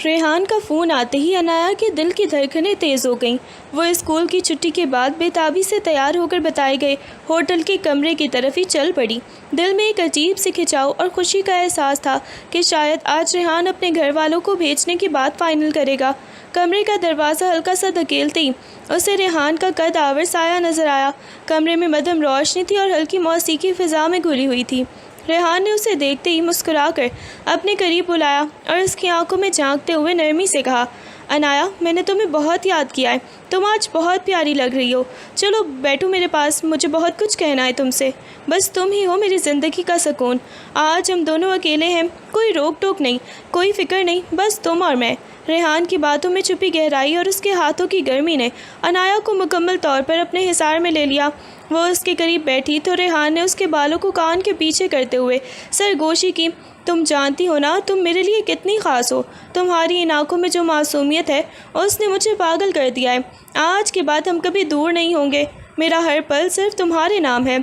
ریحان کا فون آتے ہی عنایا کے دل کی دھڑکنیں تیز ہو گئیں۔ وہ اسکول کی چھٹی کے بعد بے تابی سے تیار ہو کر بتائے گئے ہوٹل کے کمرے کی طرف ہی چل پڑی۔ دل میں ایک عجیب سی کھچاؤ اور خوشی کا احساس تھا کہ شاید آج ریحان اپنے گھر والوں کو بھیجنے کی بات فائنل کرے گا۔ کمرے کا دروازہ ہلکا سا دھکیلتے ہی اسے ریحان کا قد آور سایہ نظر آیا۔ کمرے میں مدھم روشنی تھی اور ہلکی موسیقی فضا میں گھلی ہوئی تھی۔ ریحان نے اسے دیکھتے ہی مسکرا کر اپنے قریب بلایا اور اس کی آنکھوں میں جھانکتے ہوئے نرمی سے کہا، عنایا، میں نے تمہیں بہت یاد کیا ہے، تم آج بہت پیاری لگ رہی ہو، چلو بیٹھو میرے پاس، مجھے بہت کچھ کہنا ہے تم سے، بس تم ہی ہو میری زندگی کا سکون۔ آج ہم دونوں اکیلے ہیں، کوئی روک ٹوک نہیں، کوئی فکر نہیں، بس تم اور میں۔ ریحان کی باتوں میں چھپی گہرائی اور اس کے ہاتھوں کی گرمی نے عنایا کو مکمل طور پر اپنے حصار میں لے لیا۔ وہ اس کے قریب بیٹھی تو ریحان نے اس کے بالوں کو کان کے پیچھے کرتے ہوئے سرگوشی کی، تم جانتی ہو نا تم میرے لیے کتنی خاص ہو، تمہاری ان آنکھوں میں جو معصومیت ہے اس نے مجھے پاگل کر دیا ہے۔ آج کے بعد ہم کبھی دور نہیں ہوں گے، میرا ہر پل صرف تمہارے نام ہے۔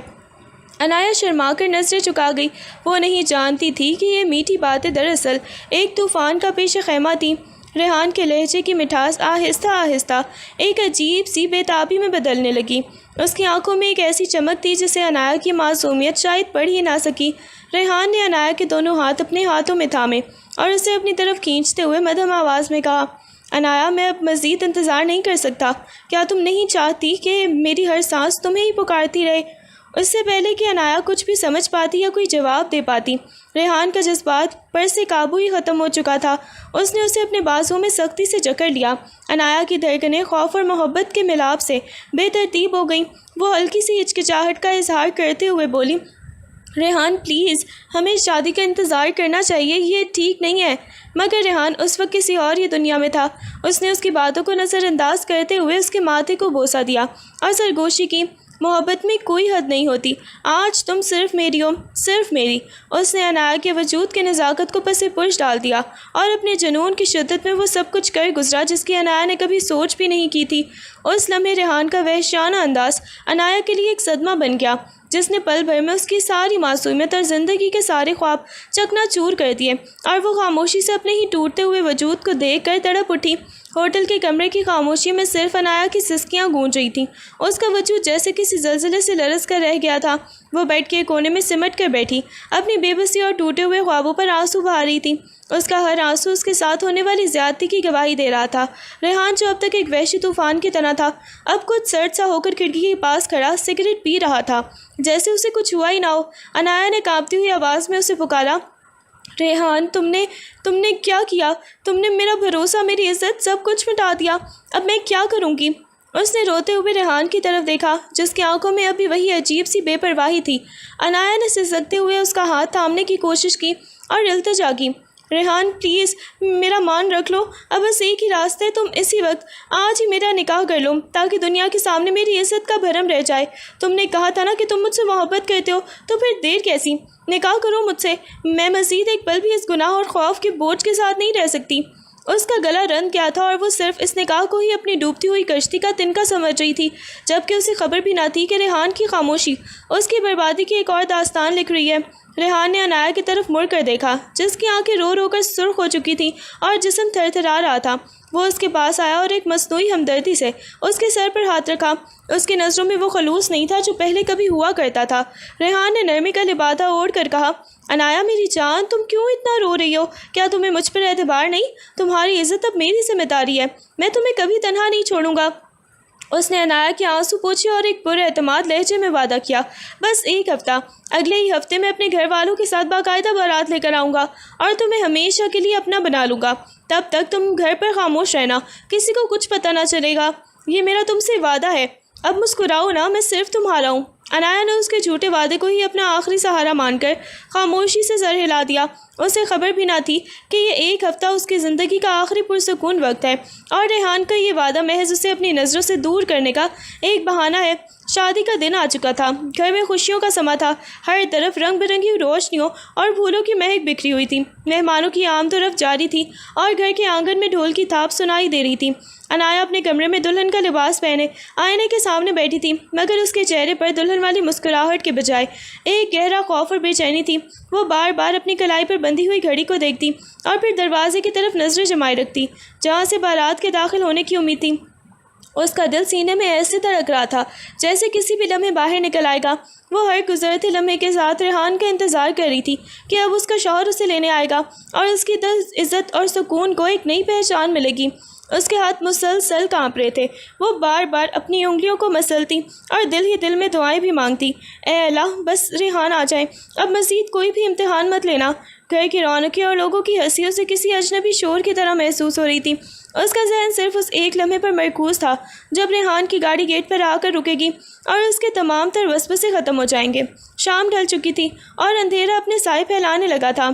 عنایا شرما کر نظریں چکا گئی۔ وہ نہیں جانتی تھی کہ یہ میٹھی باتیں دراصل ایک طوفان کا پیش خیمہ تھیں۔ ریحان کے لہجے کی مٹھاس آہستہ آہستہ ایک عجیب سی بے تابی میں بدلنے لگی۔ اس کی آنکھوں میں ایک ایسی چمک تھی جسے عنایا کی معصومیت شاید پڑھ ہی نہ سکی۔ ریحان نے عنایا کے دونوں ہاتھ اپنے ہاتھوں میں تھامے اور اسے اپنی طرف کھینچتے ہوئے مدھم آواز میں کہا، عنایا، میں اب مزید انتظار نہیں کر سکتا، کیا تم نہیں چاہتی کہ میری ہر سانس تمہیں ہی پکارتی رہے؟ اس سے پہلے کہ عنایا کچھ بھی سمجھ پاتی یا کوئی جواب دے پاتی، ریحان کا جذبات پر سے قابو ہی ختم ہو چکا تھا۔ اس نے اسے اپنے بازوں میں سختی سے جکڑ لیا۔ عنایا کی دھڑکنیں خوف اور محبت کے ملاپ سے بے ترتیب ہو گئیں۔ وہ ہلکی سی ہچکچاہٹ کا اظہار کرتے ہوئے بولی، ریحان پلیز، ہمیں شادی کا انتظار کرنا چاہیے، یہ ٹھیک نہیں ہے۔ مگر ریحان اس وقت کسی اور ہی دنیا میں تھا۔ اس نے اس کی باتوں کو نظر انداز کرتے ہوئے اس کے ماتھے کو بوسہ دیا اور سرگوشی کی، محبت میں کوئی حد نہیں ہوتی، آج تم صرف میری ہو، صرف میری۔ اس نے عنایا کے وجود کے نزاکت کو پس پش ڈال دیا اور اپنے جنون کی شدت میں وہ سب کچھ کر گزرا جس کی عنایا نے کبھی سوچ بھی نہیں کی تھی۔ اس لمحے ریحان کا وحشیانہ انداز عنایا کے لیے ایک صدمہ بن گیا جس نے پل بھر میں اس کی ساری معصومیت اور زندگی کے سارے خواب چکنا چور کر دیے، اور وہ خاموشی سے اپنے ہی ٹوٹتے ہوئے وجود کو دیکھ کر تڑپ اٹھی۔ ہوٹل کے کمرے کی خاموشی میں صرف عنایا کی سسکیاں گونج رہی تھیں۔ اس کا وجود جیسے کسی زلزلے سے لرز کر رہ گیا تھا۔ وہ بیڈ کے کونے میں سمٹ کر بیٹھی، اپنی بے بسی اور ٹوٹے ہوئے خوابوں پر آنسو بہا رہی تھی۔ اس کا ہر آنسو اس کے ساتھ ہونے والی زیادتی کی گواہی دے رہا تھا۔ ریحان جو اب تک ایک وحشی طوفان کی طرح تھا، اب کچھ سرد سا ہو کر کھڑکی کے پاس کھڑا سگریٹ پی رہا تھا، جیسے اسے کچھ ہوا ہی نہ ہو۔ عنایا نے کانپتی ہوئی آواز میں اسے پکارا، ریحان، تم نے کیا کیا؟ تم نے میرا بھروسہ، میری عزت، سب کچھ مٹا دیا، اب میں کیا کروں گی؟ اس نے روتے ہوئے ریحان کی طرف دیکھا جس کی آنکھوں میں ابھی وہی عجیب سی بے پرواہی تھی۔ عنایا نے سسکتے ہوئے اس کا ہاتھ تھامنے کی کوشش کی اور التجا کی، ریحان پلیز میرا مان رکھ لو، اب بس ایک ہی راستہ ہے، تم اسی وقت آج ہی میرا نکاح کر لو تاکہ دنیا کے سامنے میری عزت کا بھرم رہ جائے۔ تم نے کہا تھا نا کہ تم مجھ سے محبت کرتے ہو، تو پھر دیر کیسی؟ نکاح کرو مجھ سے، میں مزید ایک پل بھی اس گناہ اور خوف کے بوجھ کے ساتھ نہیں رہ سکتی۔ اس کا گلا رند کیا تھا اور وہ صرف اس نکاح کو ہی اپنی ڈوبتی ہوئی کشتی کا تنکا سمجھ رہی تھی، جبکہ اسے خبر بھی نہ تھی کہ ریحان کی خاموشی اس کی بربادی کی ایک اور داستان لکھ رہی ہے۔ ریحان نے عنایا کی طرف مڑ کر دیکھا جس کی آنکھیں رو رو کر سرخ ہو چکی تھیں اور جسم تھر تھرا رہا تھا۔ وہ اس کے پاس آیا اور ایک مصنوعی ہمدردی سے اس کے سر پر ہاتھ رکھا۔ اس کی نظروں میں وہ خلوص نہیں تھا جو پہلے کبھی ہوا کرتا تھا۔ ریحان نے نرمی کا لبادہ اوڑھ کر کہا، عنایا میری جان، تم کیوں اتنا رو رہی ہو؟ کیا تمہیں مجھ پر اعتبار نہیں؟ تمہاری عزت اب میری ذمہ داری ہے، میں تمہیں کبھی تنہا نہیں چھوڑوں گا۔ اس نے عنایا کے آنسو پوچھے اور ایک پر اعتماد لہجے میں وعدہ کیا، بس ایک ہفتہ، اگلے ہی ہفتے میں اپنے گھر والوں کے ساتھ باقاعدہ بارات لے کر آؤں گا اور تمہیں ہمیشہ کے لیے اپنا بنا لوں گا۔ تب تک تم گھر پر خاموش رہنا، کسی کو کچھ پتہ نہ چلے گا، یہ میرا تم سے وعدہ ہے۔ اب مسکراؤ نا، میں صرف تمہارا ہوں۔ عنایا نے اس کے جھوٹے وعدے کو ہی اپنا آخری سہارا مان کر خاموشی سے سر ہلا دیا۔ اسے خبر بھی نہ تھی کہ یہ ایک ہفتہ اس کی زندگی کا آخری پرسکون وقت ہے، اور ریحان کا یہ وعدہ محض اسے اپنی نظروں سے دور کرنے کا ایک بہانہ ہے۔ شادی کا دن آ چکا تھا، گھر میں خوشیوں کا سما تھا، ہر طرف رنگ برنگی روشنیوں اور پھولوں کی مہک بکھری ہوئی تھی۔ مہمانوں کی آمد و رفت جاری تھی اور گھر کے آنگن میں ڈھول کی تھاپ سنائی دے رہی تھی۔ عنایا اپنے کمرے میں دلہن کا لباس پہنے آئینے کے سامنے بیٹھی تھی، مگر اس کے چہرے پر دلہن والی مسکراہٹ کے بجائے ایک گہرا خوف اور بے چینی تھی۔ وہ بار بار اپنی کلائی پر بندھی ہوئی گھڑی کو دیکھتی اور پھر دروازے کی طرف نظریں جمائے رکھتی جہاں سے بارات کے داخل ہونے کی امید تھی۔ اس کا دل سینے میں ایسے دھڑک رہا تھا جیسے کسی بھی لمحے باہر نکل آئے گا۔ وہ ہر گزرتے لمحے کے ساتھ ریحان کا انتظار کر رہی تھی کہ اب اس کا شوہر اسے لینے آئے گا اور اس کی دل عزت اور سکون کو ایک نئی پہچان ملے گی۔ اس کے ہاتھ مسلسل کانپ رہے تھے، وہ بار بار اپنی انگلیوں کو مسلتی اور دل ہی دل میں دعائیں بھی مانگتی، اے اللہ بس ریحان آ جائے، اب مزید کوئی بھی امتحان مت لینا۔ گھر کی رونقیں اور لوگوں کی ہنسیوں سے کسی اجنبی شور کی طرح محسوس ہو رہی تھی۔ اس کا ذہن صرف اس ایک لمحے پر مرکوز تھا جب ریحان کی گاڑی گیٹ پر آ کر رکے گی اور اس کے تمام تر وسوسے ختم ہو جائیں گے۔ شام ڈھل چکی تھی اور اندھیرا اپنے سائے پھیلانے لگا تھا،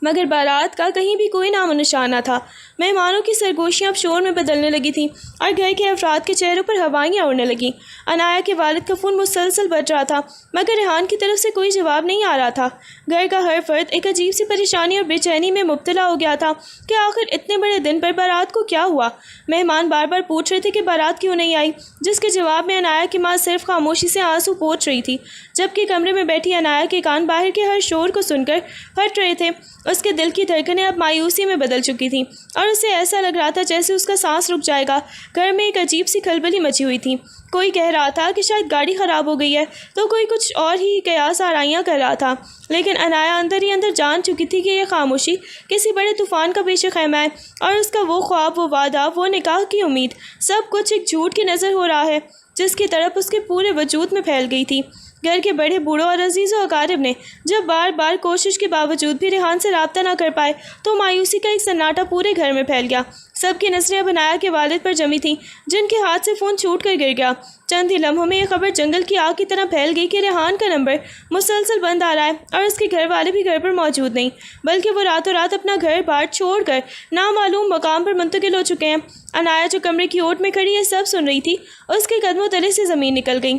مگر بارات کا کہیں بھی کوئی نام و نشان نہ تھا۔ مہمانوں کی سرگوشیاں اب شور میں بدلنے لگی تھیں اور گھر کے افراد کے چہروں پر ہوائیاں اڑنے لگیں۔ عنایا کے والد کا فون مسلسل بج رہا تھا مگر ریحان کی طرف سے کوئی جواب نہیں آ رہا تھا۔ گھر کا ہر فرد ایک عجیب سی پریشانی اور بے چینی میں مبتلا ہو گیا تھا کہ آخر اتنے بڑے دن پر بارات کو کیا ہوا۔ مہمان بار بار پوچھ رہے تھے کہ بارات کیوں نہیں آئی، جس کے جواب میں عنایا کی ماں صرف خاموشی سے آنسو پوچھ رہی تھی، جبکہ کمرے میں بیٹھی عنایا کے کان باہر کے ہر شور کو سن کر پھٹ رہے تھے۔ اس کے دل کی دھڑکنیں اب مایوسی میں بدل چکی تھیں اور اسے ایسا لگ رہا تھا جیسے اس کا سانس رک جائے گا۔ گھر میں ایک عجیب سی کھلبلی مچی ہوئی تھی، کوئی کہہ رہا تھا کہ شاید گاڑی خراب ہو گئی ہے تو کوئی کچھ اور ہی قیاس آرائیاں کر رہا تھا، لیکن عنایا اندر ہی اندر جان چکی تھی کہ یہ خاموشی کسی بڑے طوفان کا پیش خیمہ ہے اور اس کا وہ خواب، وہ وعدہ، وہ نکاح کی امید، سب کچھ ایک جھوٹ کی نظر ہو رہا ہے جس کی طرف اس کے پورے وجود میں پھیل گئی تھی۔ گھر کے بڑے بوڑھوں اور عزیز و اقارب نے جب بار بار کوشش کے باوجود بھی ریحان سے رابطہ نہ کر پائے تو مایوسی کا ایک سناٹا پورے گھر میں پھیل گیا۔ سب کی نظریں اب عنایا کے والد پر جمی تھیں جن کے ہاتھ سے فون چھوٹ کر گر گیا۔ چند ہی لمحوں میں یہ خبر جنگل کی آگ کی طرح پھیل گئی کہ ریحان کا نمبر مسلسل بند آ رہا ہے اور اس کے گھر والے بھی گھر پر موجود نہیں، بلکہ وہ راتوں رات اپنا گھر بار چھوڑ کر نامعلوم مقام پر منتقل ہو چکے ہیں۔ عنایا جو کمرے کی اوٹ میں کھڑی یہ سب سن رہی تھی، اس کے قدموں تلے سے زمین نکل گئی۔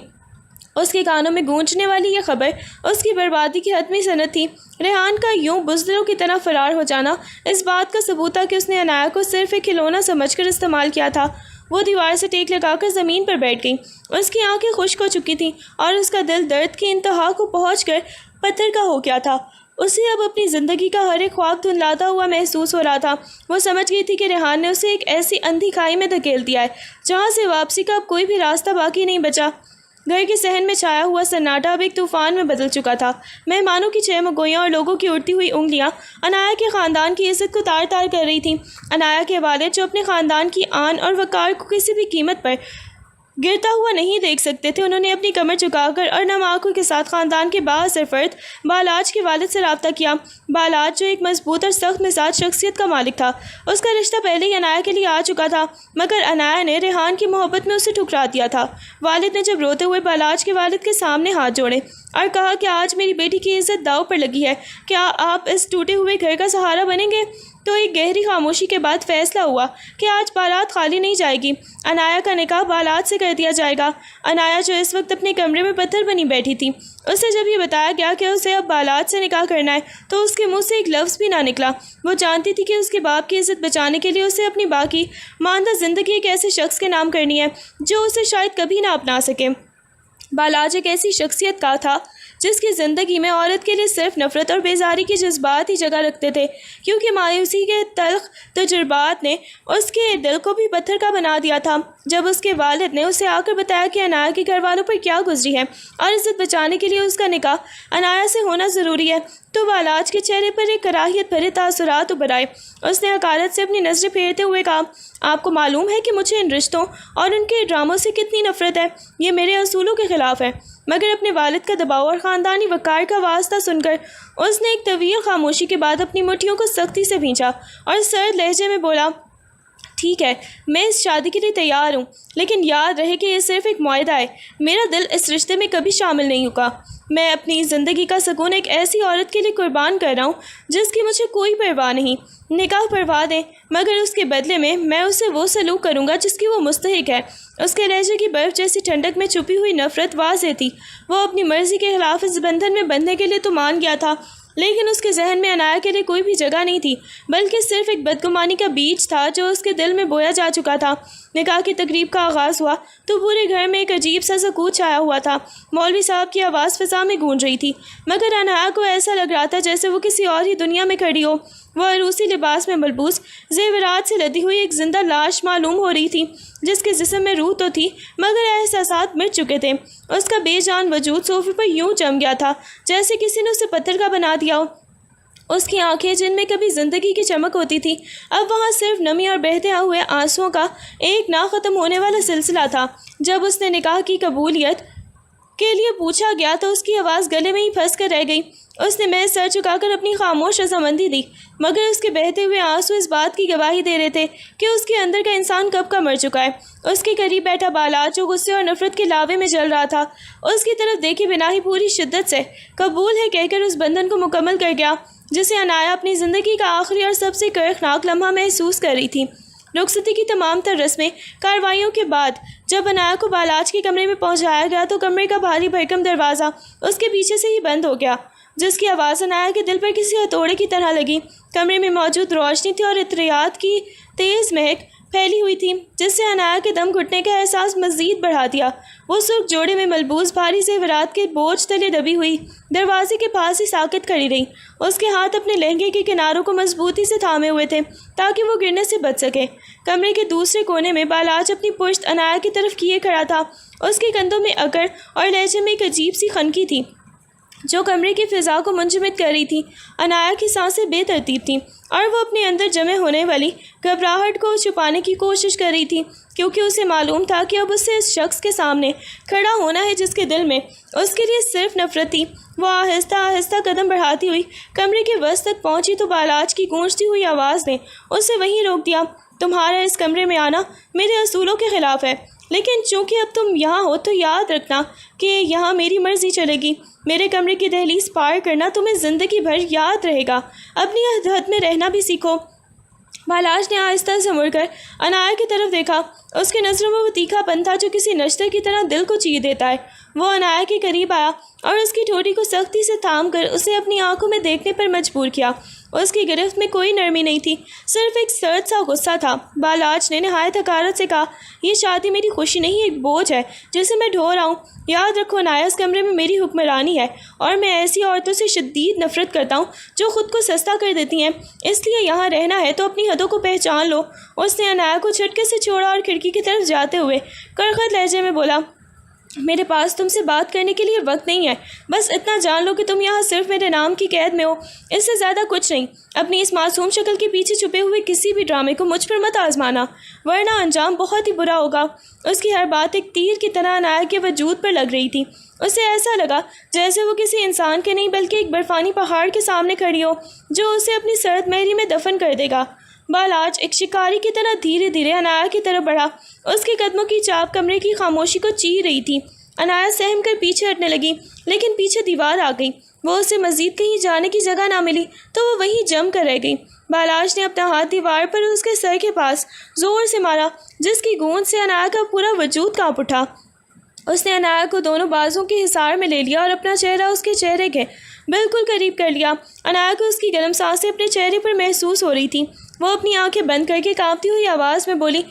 اس کے کانوں میں گونجنے والی یہ خبر اس کی بربادی کی حتمی صنعت تھی۔ ریحان کا یوں بزدلوں کی طرح فرار ہو جانا اس بات کا ثبوت تھا کہ اس نے عنایا کو صرف ایک کھلونا سمجھ کر استعمال کیا تھا۔ وہ دیوار سے ٹیک لگا کر زمین پر بیٹھ گئی، اس کی آنکھیں خشک ہو چکی تھیں اور اس کا دل درد کی انتہا کو پہنچ کر پتھر کا ہو گیا تھا۔ اسے اب اپنی زندگی کا ہر ایک خواب دھندلاتا ہوا محسوس ہو رہا تھا۔ وہ سمجھ گئی تھی کہ ریحان نے اسے ایک ایسی اندھی کھائی میں دھکیل دیا ہے جہاں سے واپسی کا اب کوئی بھی راستہ باقی نہیں بچا۔ گھر کے صحن میں چھایا ہوا سناٹا اب ایک طوفان میں بدل چکا تھا۔ مہمانوں کی چہمگوئیاں اور لوگوں کی اڑتی ہوئی انگلیاں عنایا کے خاندان کی عزت کو تار تار کر رہی تھیں۔ عنایا کے والد جو اپنے خاندان کی آن اور وقار کو کسی بھی قیمت پر گرتا ہوا نہیں دیکھ سکتے تھے، انہوں نے اپنی کمر جھکا کر اور نم آنکھوں کے ساتھ خاندان کے بااثر فرد بالاج کے والد سے رابطہ کیا۔ بالاج جو ایک مضبوط اور سخت مزاج شخصیت کا مالک تھا، اس کا رشتہ پہلے ہی عنایا کے لیے آ چکا تھا، مگر عنایا نے ریحان کی محبت میں اسے ٹھکرا دیا تھا۔ والد نے جب روتے ہوئے بالاج کے والد کے سامنے ہاتھ جوڑے اور کہا کہ آج میری بیٹی کی عزت داؤ پر لگی ہے، کیا آپ اس ٹوٹے ہوئے گھر کا سہارا بنیں گے، تو ایک گہری خاموشی کے بعد فیصلہ ہوا کہ آج بارات خالی نہیں جائے گی، عنایا کا نکاح بالاج سے کر دیا جائے گا۔ عنایا جو اس وقت اپنے کمرے میں پتھر بنی بیٹھی تھی، اسے جب یہ بتایا گیا کہ اسے اب بالاج سے نکاح کرنا ہے تو اس کے منہ سے ایک لفظ بھی نہ نکلا۔ وہ جانتی تھی کہ اس کے باپ کی عزت بچانے کے لیے اسے اپنی باقی ماندہ زندگی ایک ایسے شخص کے نام کرنی ہے جو اسے شاید کبھی نہ اپنا سکے۔ بالاج ایک ایسی شخصیت کا تھا جس کی زندگی میں عورت کے لیے صرف نفرت اور بیزاری کے جذبات ہی جگہ رکھتے تھے، کیونکہ مایوسی کے تلخ تجربات نے اس کے دل کو بھی پتھر کا بنا دیا تھا۔ جب اس کے والد نے اسے آ کر بتایا کہ عنایا کے گھر والوں پر کیا گزری ہے اور عزت بچانے کے لیے اس کا نکاح عنایا سے ہونا ضروری ہے، تو بالاج کے چہرے پر ایک کراہیت بھرے تاثرات ابھر آئے۔ اس نے حقارت سے اپنی نظریں پھیرتے ہوئے کہا، آپ کو معلوم ہے کہ مجھے ان رشتوں اور ان کے ڈراموں سے کتنی نفرت ہے، یہ میرے اصولوں کے خلاف ہے۔ مگر اپنے والد کا دباؤ اور خاندانی وقار کا واسطہ سن کر اس نے ایک طویل خاموشی کے بعد اپنی مٹھیوں کو سختی سے بھینچا اور سرد لہجے میں بولا، ٹھیک ہے، میں اس شادی کے لیے تیار ہوں، لیکن یاد رہے کہ یہ صرف ایک معاہدہ ہے، میرا دل اس رشتے میں کبھی شامل نہیں ہوگا۔ میں اپنی زندگی کا سکون ایک ایسی عورت کے لیے قربان کر رہا ہوں جس کی مجھے کوئی پرواہ نہیں۔ نکاح پروا دیں، مگر اس کے بدلے میں اسے وہ سلوک کروں گا جس کی وہ مستحق ہے۔ اس کے لہجے کی برف جیسی ٹھنڈک میں چھپی ہوئی نفرت واضح تھی۔ وہ اپنی مرضی کے خلاف اس بندھن میں بندھنے کے لیے تو مان گیا تھا، لیکن اس کے ذہن میں عنایا کے لیے کوئی بھی جگہ نہیں تھی، بلکہ صرف ایک بدگمانی کا بیج تھا جو اس کے دل میں بویا جا چکا تھا۔ نکاح کی تقریب کا آغاز ہوا تو پورے گھر میں ایک عجیب سا سکوت چھایا ہوا تھا۔ مولوی صاحب کی آواز فضا فضا میں گونج رہی تھی، مگر انایا کو ایسا لگ رہا تھا جیسے وہ کسی اور ہی دنیا میں کھڑی ہو۔ وہ عروسی لباس میں ملبوس زیورات سے لدی ہوئی ایک زندہ لاش معلوم ہو رہی تھی، جس کے جسم میں روح تو تھی مگر احساسات مٹ چکے تھے۔ اس کا بے جان وجود صوفے پر یوں جم گیا تھا جیسے کسی نے اسے پتھر کا بنا دیا ہو۔ اس کی آنکھیں جن میں کبھی زندگی کی چمک ہوتی تھی، اب وہاں صرف نمی اور بہتے ہوئے آنسوؤں کا ایک نہ ختم ہونے والا سلسلہ تھا۔ جب اس نے نکاح کی قبولیت کے لیے پوچھا گیا تو اس کی آواز گلے میں ہی پھنس کر رہ گئی۔ اس نے محض سر چکا کر اپنی خاموش رضامندی دی، مگر اس کے بہتے ہوئے آنسو اس بات کی گواہی دے رہے تھے کہ اس کے اندر کا انسان کب کا مر چکا ہے۔ اس کے قریب بیٹھا بالاج جو غصے اور نفرت کے لاوے میں جل رہا تھا، اس کی طرف دیکھے بنا ہی پوری شدت سے قبول ہے کہہ کر اس بندھن کو مکمل کر گیا جسے انایا اپنی زندگی کا آخری اور سب سے کرخناک لمحہ محسوس کر رہی تھی۔ رخصتی کی تمام تر رسمیں کارروائیوں کے بعد جب انایا کو بالاج کے کمرے میں پہنچایا گیا تو کمرے کا بھاری بھرکم دروازہ اس کے پیچھے سے ہی بند ہو گیا، جس کی آواز انایا کے دل پر کسی ہتھوڑے کی طرح لگی۔ کمرے میں موجود روشنی تھی اور عطریات کی تیز مہک پھیلی ہوئی تھی جس سے انایا کے دم گھٹنے کا احساس مزید بڑھا دیا۔ وہ سرخ جوڑے میں ملبوس بھاری زیورات کے بوجھ تلے دبی ہوئی دروازے کے پاس ہی ساکت کھڑی رہی۔ اس کے ہاتھ اپنے لہنگے کے کناروں کو مضبوطی سے تھامے ہوئے تھے تاکہ وہ گرنے سے بچ سکے۔ کمرے کے دوسرے کونے میں بالاج اپنی پشت انایا کی طرف کیے کھڑا تھا۔ اس کے کندھوں میں اکڑ اور لہجے میں ایک عجیب سی خنکی تھی جو کمرے کی فضا کو منجمد کر رہی تھی۔ انایا کی سانسیں بے ترتیب تھیں اور وہ اپنے اندر جمع ہونے والی گھبراہٹ کو چھپانے کی کوشش کر رہی تھی، کیونکہ اسے معلوم تھا کہ اب اسے اس شخص کے سامنے کھڑا ہونا ہے جس کے دل میں اس کے لیے صرف نفرت تھی۔ وہ آہستہ آہستہ قدم بڑھاتی ہوئی کمرے کے وسط تک پہنچی تو بالاج کی گونجتی ہوئی آواز نے اسے وہیں روک دیا۔ تمہارا اس کمرے میں آنا میرے اصولوں کے خلاف ہے، لیکن چونکہ اب تم یہاں ہو تو یاد رکھنا کہ یہاں میری مرضی چلے گی۔ میرے کمرے کی دہلیز پار کرنا تمہیں زندگی بھر یاد رہے گا۔ اپنی حد میں رہنا بھی سیکھو۔ بالاج نے آہستہ سے مڑ کر انایا کی طرف دیکھا۔ اس کی نظروں میں وہ تیکھا پن تھا جو کسی نشتر کی طرح دل کو چیر دیتا ہے۔ وہ انایا کے قریب آیا اور اس کی ٹھوڑی کو سختی سے تھام کر اسے اپنی آنکھوں میں دیکھنے پر مجبور کیا۔ اس کی گرفت میں کوئی نرمی نہیں تھی، صرف ایک سرد سا غصہ تھا۔ بالاج نے نہایت حقارت سے کہا، یہ شادی میری خوشی نہیں، ایک بوجھ ہے جسے میں ڈھو رہا ہوں۔ یاد رکھو انایا، اس کمرے میں میری حکمرانی ہے اور میں ایسی عورتوں سے شدید نفرت کرتا ہوں جو خود کو سستا کر دیتی ہیں، اس لیے یہاں رہنا ہے تو اپنی حدوں کو پہچان لو۔ اس نے انایا کو جھٹکے سے چھوڑا اور کھڑکی کی طرف جاتے ہوئے کرخت لہجے میں بولا، میرے پاس تم سے بات کرنے کے لیے وقت نہیں ہے، بس اتنا جان لو کہ تم یہاں صرف میرے نام کی قید میں ہو، اس سے زیادہ کچھ نہیں۔ اپنی اس معصوم شکل کے پیچھے چھپے ہوئے کسی بھی ڈرامے کو مجھ پر مت آزمانا، ورنہ انجام بہت ہی برا ہوگا۔ اس کی ہر بات ایک تیر کی طرح انایا کے وجود پر لگ رہی تھی۔ اسے ایسا لگا جیسے وہ کسی انسان کے نہیں بلکہ ایک برفانی پہاڑ کے سامنے کھڑی ہو جو اسے اپنی سرد مہری میں دفن کر دے گا۔ بالاج ایک شکاری کی طرح دھیرے دھیرے انایا کی طرف بڑھا۔ اس کے قدموں کی چاپ کمرے کی خاموشی کو چیر رہی تھی۔ انایا سہم کر پیچھے ہٹنے لگی، لیکن پیچھے دیوار آ گئی۔ وہ اسے مزید کہیں جانے کی جگہ نہ ملی تو وہ وہیں جم کر رہ گئی۔ بالاج نے اپنا ہاتھ دیوار پر اس کے سر کے پاس زور سے مارا، جس کی گونج سے انایا کا پورا وجود کانپ اٹھا۔ اس نے انایا کو دونوں بازوں کے حصار میں لے لیا اور اپنا چہرہ اس کے چہرے کے بالکل قریب کر لیا۔ انایا کو اس کی گرم سانسیں اپنے چہرے پر محسوس ہو رہی تھیں۔ وہ اپنی آنکھیں بند کر کے کانپتی ہوئی آواز میں بولی،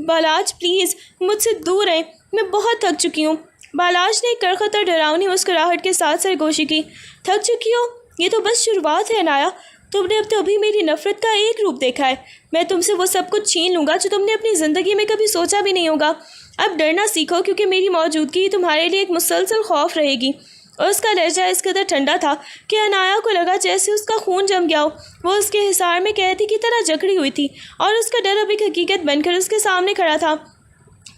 بالاج پلیز مجھ سے دور رہیں، میں بہت تھک چکی ہوں۔ بالاج نے ایک کرخت اور ڈراؤنی مسکراہٹ کے ساتھ سرگوشی کی، تھک چکی ہو؟ یہ تو بس شروعات ہے انایا، تم نے اب تو ابھی میری نفرت کا ایک روپ دیکھا ہے۔ میں تم سے وہ سب کچھ چھین لوں گا جو تم نے اپنی زندگی میں کبھی سوچا بھی نہیں ہوگا۔ اب ڈرنا سیکھو، کیونکہ میری موجودگی تمہارے لیے ایک مسلسل خوف رہے گی۔ اس کا لہجہ اس قدر ٹھنڈا تھا کہ انایا کو لگا جیسے اس کا خون جم گیا ہو۔ وہ اس کے حصار میں قیدی کی طرح جکڑی ہوئی تھی اور اس کا ڈر اب ایک حقیقت بن کر اس کے سامنے کھڑا تھا۔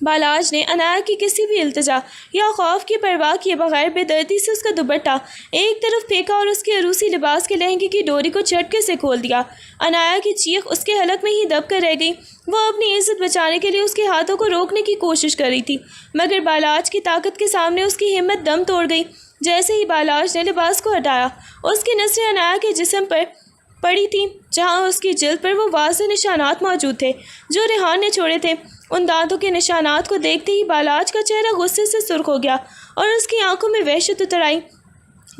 بالاج نے انایا کی کسی بھی التجا یا خوف کی پرواہ کیے بغیر بے دردی سے اس کا دوپٹہ ایک طرف پھینکا اور اس کے عروسی لباس کے لہنگے کی ڈوری کو جھٹکے سے کھول دیا۔ انایا کی چیخ اس کے حلق میں ہی دب کر رہ گئی۔ وہ اپنی عزت بچانے کے لیے اس کے ہاتھوں کو روکنے کی کوشش کر رہی تھی، مگر بالاج کی طاقت کے سامنے اس کی ہمت دم توڑ گئی۔ جیسے ہی بالاج نے لباس کو ہٹایا، اس کی نظریں انایا کے جسم پر پڑی تھی، جہاں اس کی جلد پر وہ واضح نشانات موجود تھے جو ریحان نے چھوڑے تھے۔ ان دانتوں کے نشانات کو دیکھتے ہی بالاج کا چہرہ غصے سے سرخ ہو گیا اور اس کی آنکھوں میں وحشت اتر آئی۔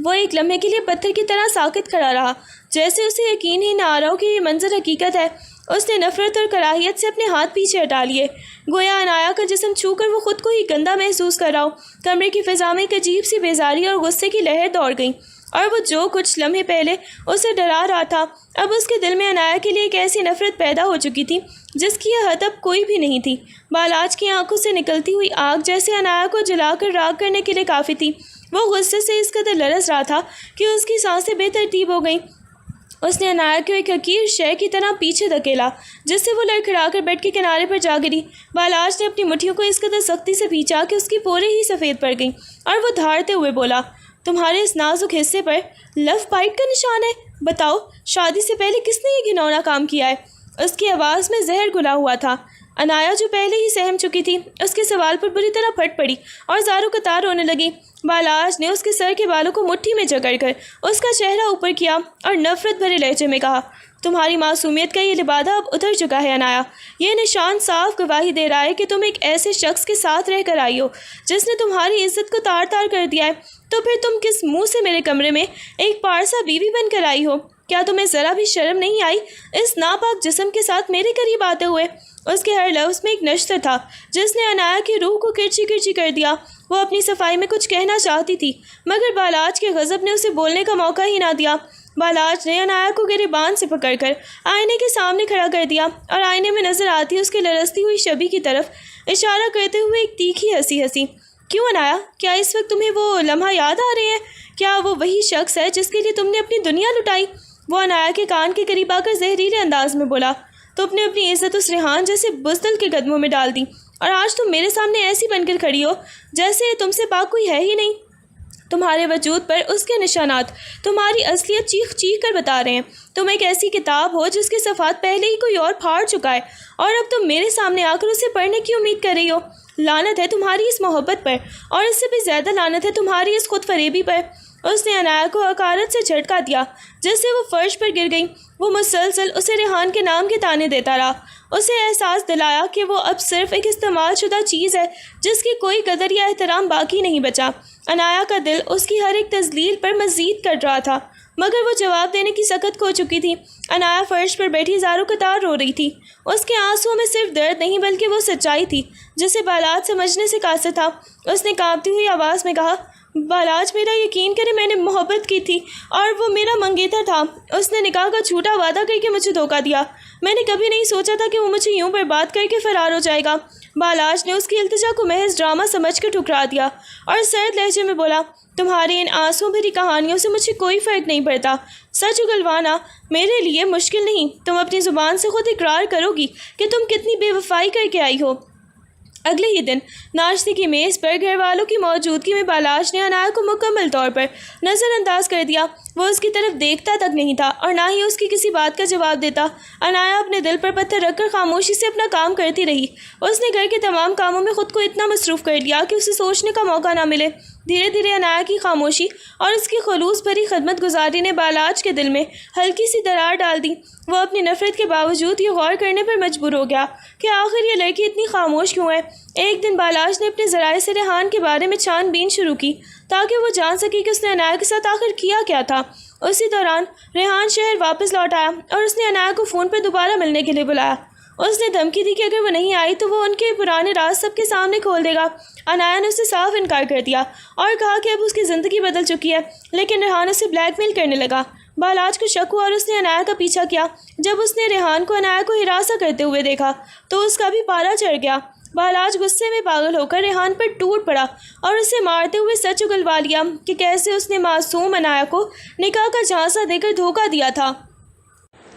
وہ ایک لمحے کے لیے پتھر کی طرح ساکت کھڑا رہا، جیسے اسے یقین ہی نہ آ رہا ہو کہ یہ منظر حقیقت ہے۔ اس نے نفرت اور کراہیت سے اپنے ہاتھ پیچھے ہٹا لیے، گویا عنایا کا جسم چھو کر وہ خود کو ہی گندا محسوس کر رہا ہو۔ کمرے کی فضا میں ایک عجیب سی بیزاری اور غصے کی لہر دوڑ گئی، اور وہ جو کچھ لمحے پہلے اسے ڈرا رہا تھا، اب اس کے دل میں عنایا کے لیے ایک ایسی نفرت پیدا ہو چکی تھی جس کی یہ حد اب کوئی بھی نہیں تھی۔ بالاج کی آنکھوں سے نکلتی ہوئی آگ جیسے عنایا کو جلا کر راکھ کرنے کے لیے کافی تھی۔ وہ غصے سے اس قدر لرز رہا تھا کہ اس کی سانسیں بے ترتیب ہو گئیں۔ اس نے عنایا کو ایک حقیر شے کی طرح پیچھے دھکیلا جس سے وہ لڑکھڑا کر بیڈ کے کنارے پر جا گری۔ بالاج نے اپنی مٹھیوں کو اس قدر سختی سے کھینچا کہ اس کی پورے ہی سفید پڑ گئیں، اور وہ دھاڑتے ہوئے بولا، تمہارے اس نازک حصے پر لو بائٹ کا نشان ہے؟ بتاؤ، شادی سے پہلے کس نے یہ گھناؤنا کام کیا ہے؟ اس کی آواز میں زہر گھلا ہوا تھا۔ عنایا جو پہلے ہی سہم چکی تھی اس کے سوال پر بری طرح پھٹ پڑی اور زاروں قطار رونے لگی۔ بالاج نے اس کے سر کے بالوں کو مٹھی میں جکڑ کر اس کا چہرہ اوپر کیا اور نفرت بھرے لہجے میں کہا، تمہاری معصومیت کا یہ لبادہ اب اتر چکا ہے عنایا۔ یہ نشان صاف گواہی دے رہا ہے کہ تم ایک ایسے شخص کے ساتھ رہ کر آئی ہو جس نے تمہاری عزت کو تار تار کر دیا ہے، تو پھر تم کس منہ سے میرے کمرے میں ایک پارسا بیوی بن کر آئی ہو؟ کیا تمہیں ذرا بھی شرم نہیں آئی اس ناپاک جسم کے ساتھ میرے قریب آتے ہوئے؟ اس کے ہر لفظ میں ایک نشتر تھا جس نے عنایا کی روح کو کرچی کرچی کر دیا۔ وہ اپنی صفائی میں کچھ کہنا چاہتی تھی مگر بالاج کے غضب نے اسے بولنے کا موقع ہی نہ دیا۔ بالاج نے عنایا کو گریبان سے پکڑ کر آئینے کے سامنے کھڑا کر دیا اور آئینے میں نظر آتی اس کی لرزتی ہوئی شبی کی طرف اشارہ کرتے ہوئے ایک تیکھی ہنسی ہنسی۔ کیوں عنایا، کیا اس وقت تمہیں وہ لمحہ یاد آ رہے ہیں؟ کیا وہ وہی شخص ہے جس کے لیے تم نے اپنی دنیا لٹائی؟ وہ عنایا کے کان کے قریب آ کر زہریلے انداز میں بولا، تم نے اپنی عزت اس ریحان جیسے بزدل کے قدموں میں ڈال دی، اور آج تم میرے سامنے ایسی بن کر کھڑی ہو جیسے تم سے پاک کوئی ہے ہی نہیں۔ تمہارے وجود پر اس کے نشانات تمہاری اصلیت چیخ چیخ کر بتا رہے ہیں۔ تم ایک ایسی کتاب ہو جس کے صفحات پہلے ہی کوئی اور پھاڑ چکا ہے، اور اب تم میرے سامنے آ کر اسے پڑھنے کی امید کر رہی ہو۔ لعنت ہے تمہاری اس محبت پر، اور اس سے بھی زیادہ لعنت ہے تمہاری اس خود فریبی پر۔ اس نے عنایا کو حقارت سے جھٹکا دیا جس سے وہ فرش پر گر گئی۔ وہ مسلسل اسے ریحان کے نام کے طعنے دیتا رہا، اسے احساس دلایا کہ وہ اب صرف ایک استعمال شدہ چیز ہے جس کی کوئی قدر یا احترام باقی نہیں بچا۔ عنایا کا دل اس کی ہر ایک تذلیل پر مزید کر رہا تھا مگر وہ جواب دینے کی سخت کھو چکی تھی۔ عنایا فرش پر بیٹھی زاروں قطار رو رہی تھی۔ اس کے آنسوؤں میں صرف درد نہیں بلکہ وہ سچائی تھی جسے بالاج سمجھنے سے قاصر تھا۔ اس نے کانپتی ہوئی آواز میں کہا، بالاج، میرا یقین کرے، میں نے محبت کی تھی اور وہ میرا منگیتر تھا۔ اس نے نکاح کا جھوٹا وعدہ کر کے مجھے دھوکہ دیا۔ میں نے کبھی نہیں سوچا تھا کہ وہ مجھے یوں برباد کر کے فرار ہو جائے گا۔ بالاج نے اس کی التجا کو محض ڈرامہ سمجھ کر ٹھکرا دیا اور سرد لہجے میں بولا، تمہاری ان آنسوں بھری کہانیوں سے مجھے کوئی فرق نہیں پڑتا۔ سچ اگلوانا میرے لیے مشکل نہیں، تم اپنی زبان سے خود اقرار کرو گی کہ تم کتنی بے وفائی کر کے آئی ہو۔ اگلے ہی دن ناشتے کی میز پر گھر والوں کی موجودگی میں بالاج نے عنایا کو مکمل طور پر نظر انداز کر دیا۔ وہ اس کی طرف دیکھتا تک نہیں تھا اور نہ ہی اس کی کسی بات کا جواب دیتا۔ عنایا اپنے دل پر پتھر رکھ کر خاموشی سے اپنا کام کرتی رہی۔ اس نے گھر کے تمام کاموں میں خود کو اتنا مصروف کر لیا کہ اسے سوچنے کا موقع نہ ملے۔ دھیرے دھیرے عنایا کی خاموشی اور اس کی خلوص بھری خدمت گزاری نے بالاج کے دل میں ہلکی سی درار ڈال دی۔ وہ اپنی نفرت کے باوجود یہ غور کرنے پر مجبور ہو گیا کہ آخر یہ لڑکی اتنی خاموش کیوں ہے۔ ایک دن بالاج نے اپنے ذرائع سے ریحان کے بارے میں چھان بین شروع کی تاکہ وہ جان سکے کہ اس نے عنایا کے ساتھ آخر کیا کیا تھا۔ اسی دوران ریحان شہر واپس لوٹ آیا اور اس نے عنایا کو فون پر دوبارہ ملنے کے لیے بلایا۔ اس نے دھمکی دی کہ اگر وہ نہیں آئی تو وہ ان کے پرانے راز سب کے سامنے کھول دے گا۔ عنایا نے اسے صاف انکار کر دیا اور کہا کہ اب اس کی زندگی بدل چکی ہے، لیکن ریحان اسے بلیک میل کرنے لگا۔ بالاج کو شک ہوا اور اس نے عنایا کا پیچھا کیا۔ جب اس نے ریحان کو عنایا کو ہراساں کرتے ہوئے دیکھا تو اس کا بھی پارا چڑھ گیا۔ بالاج غصے میں پاگل ہو کر ریحان پر ٹوٹ پڑا اور اسے مارتے ہوئے سچ اگلوا لیا کہ کیسے اس نے معصوم عنایا کو نکاح کا جھانسا دے کر دھوکہ دیا تھا۔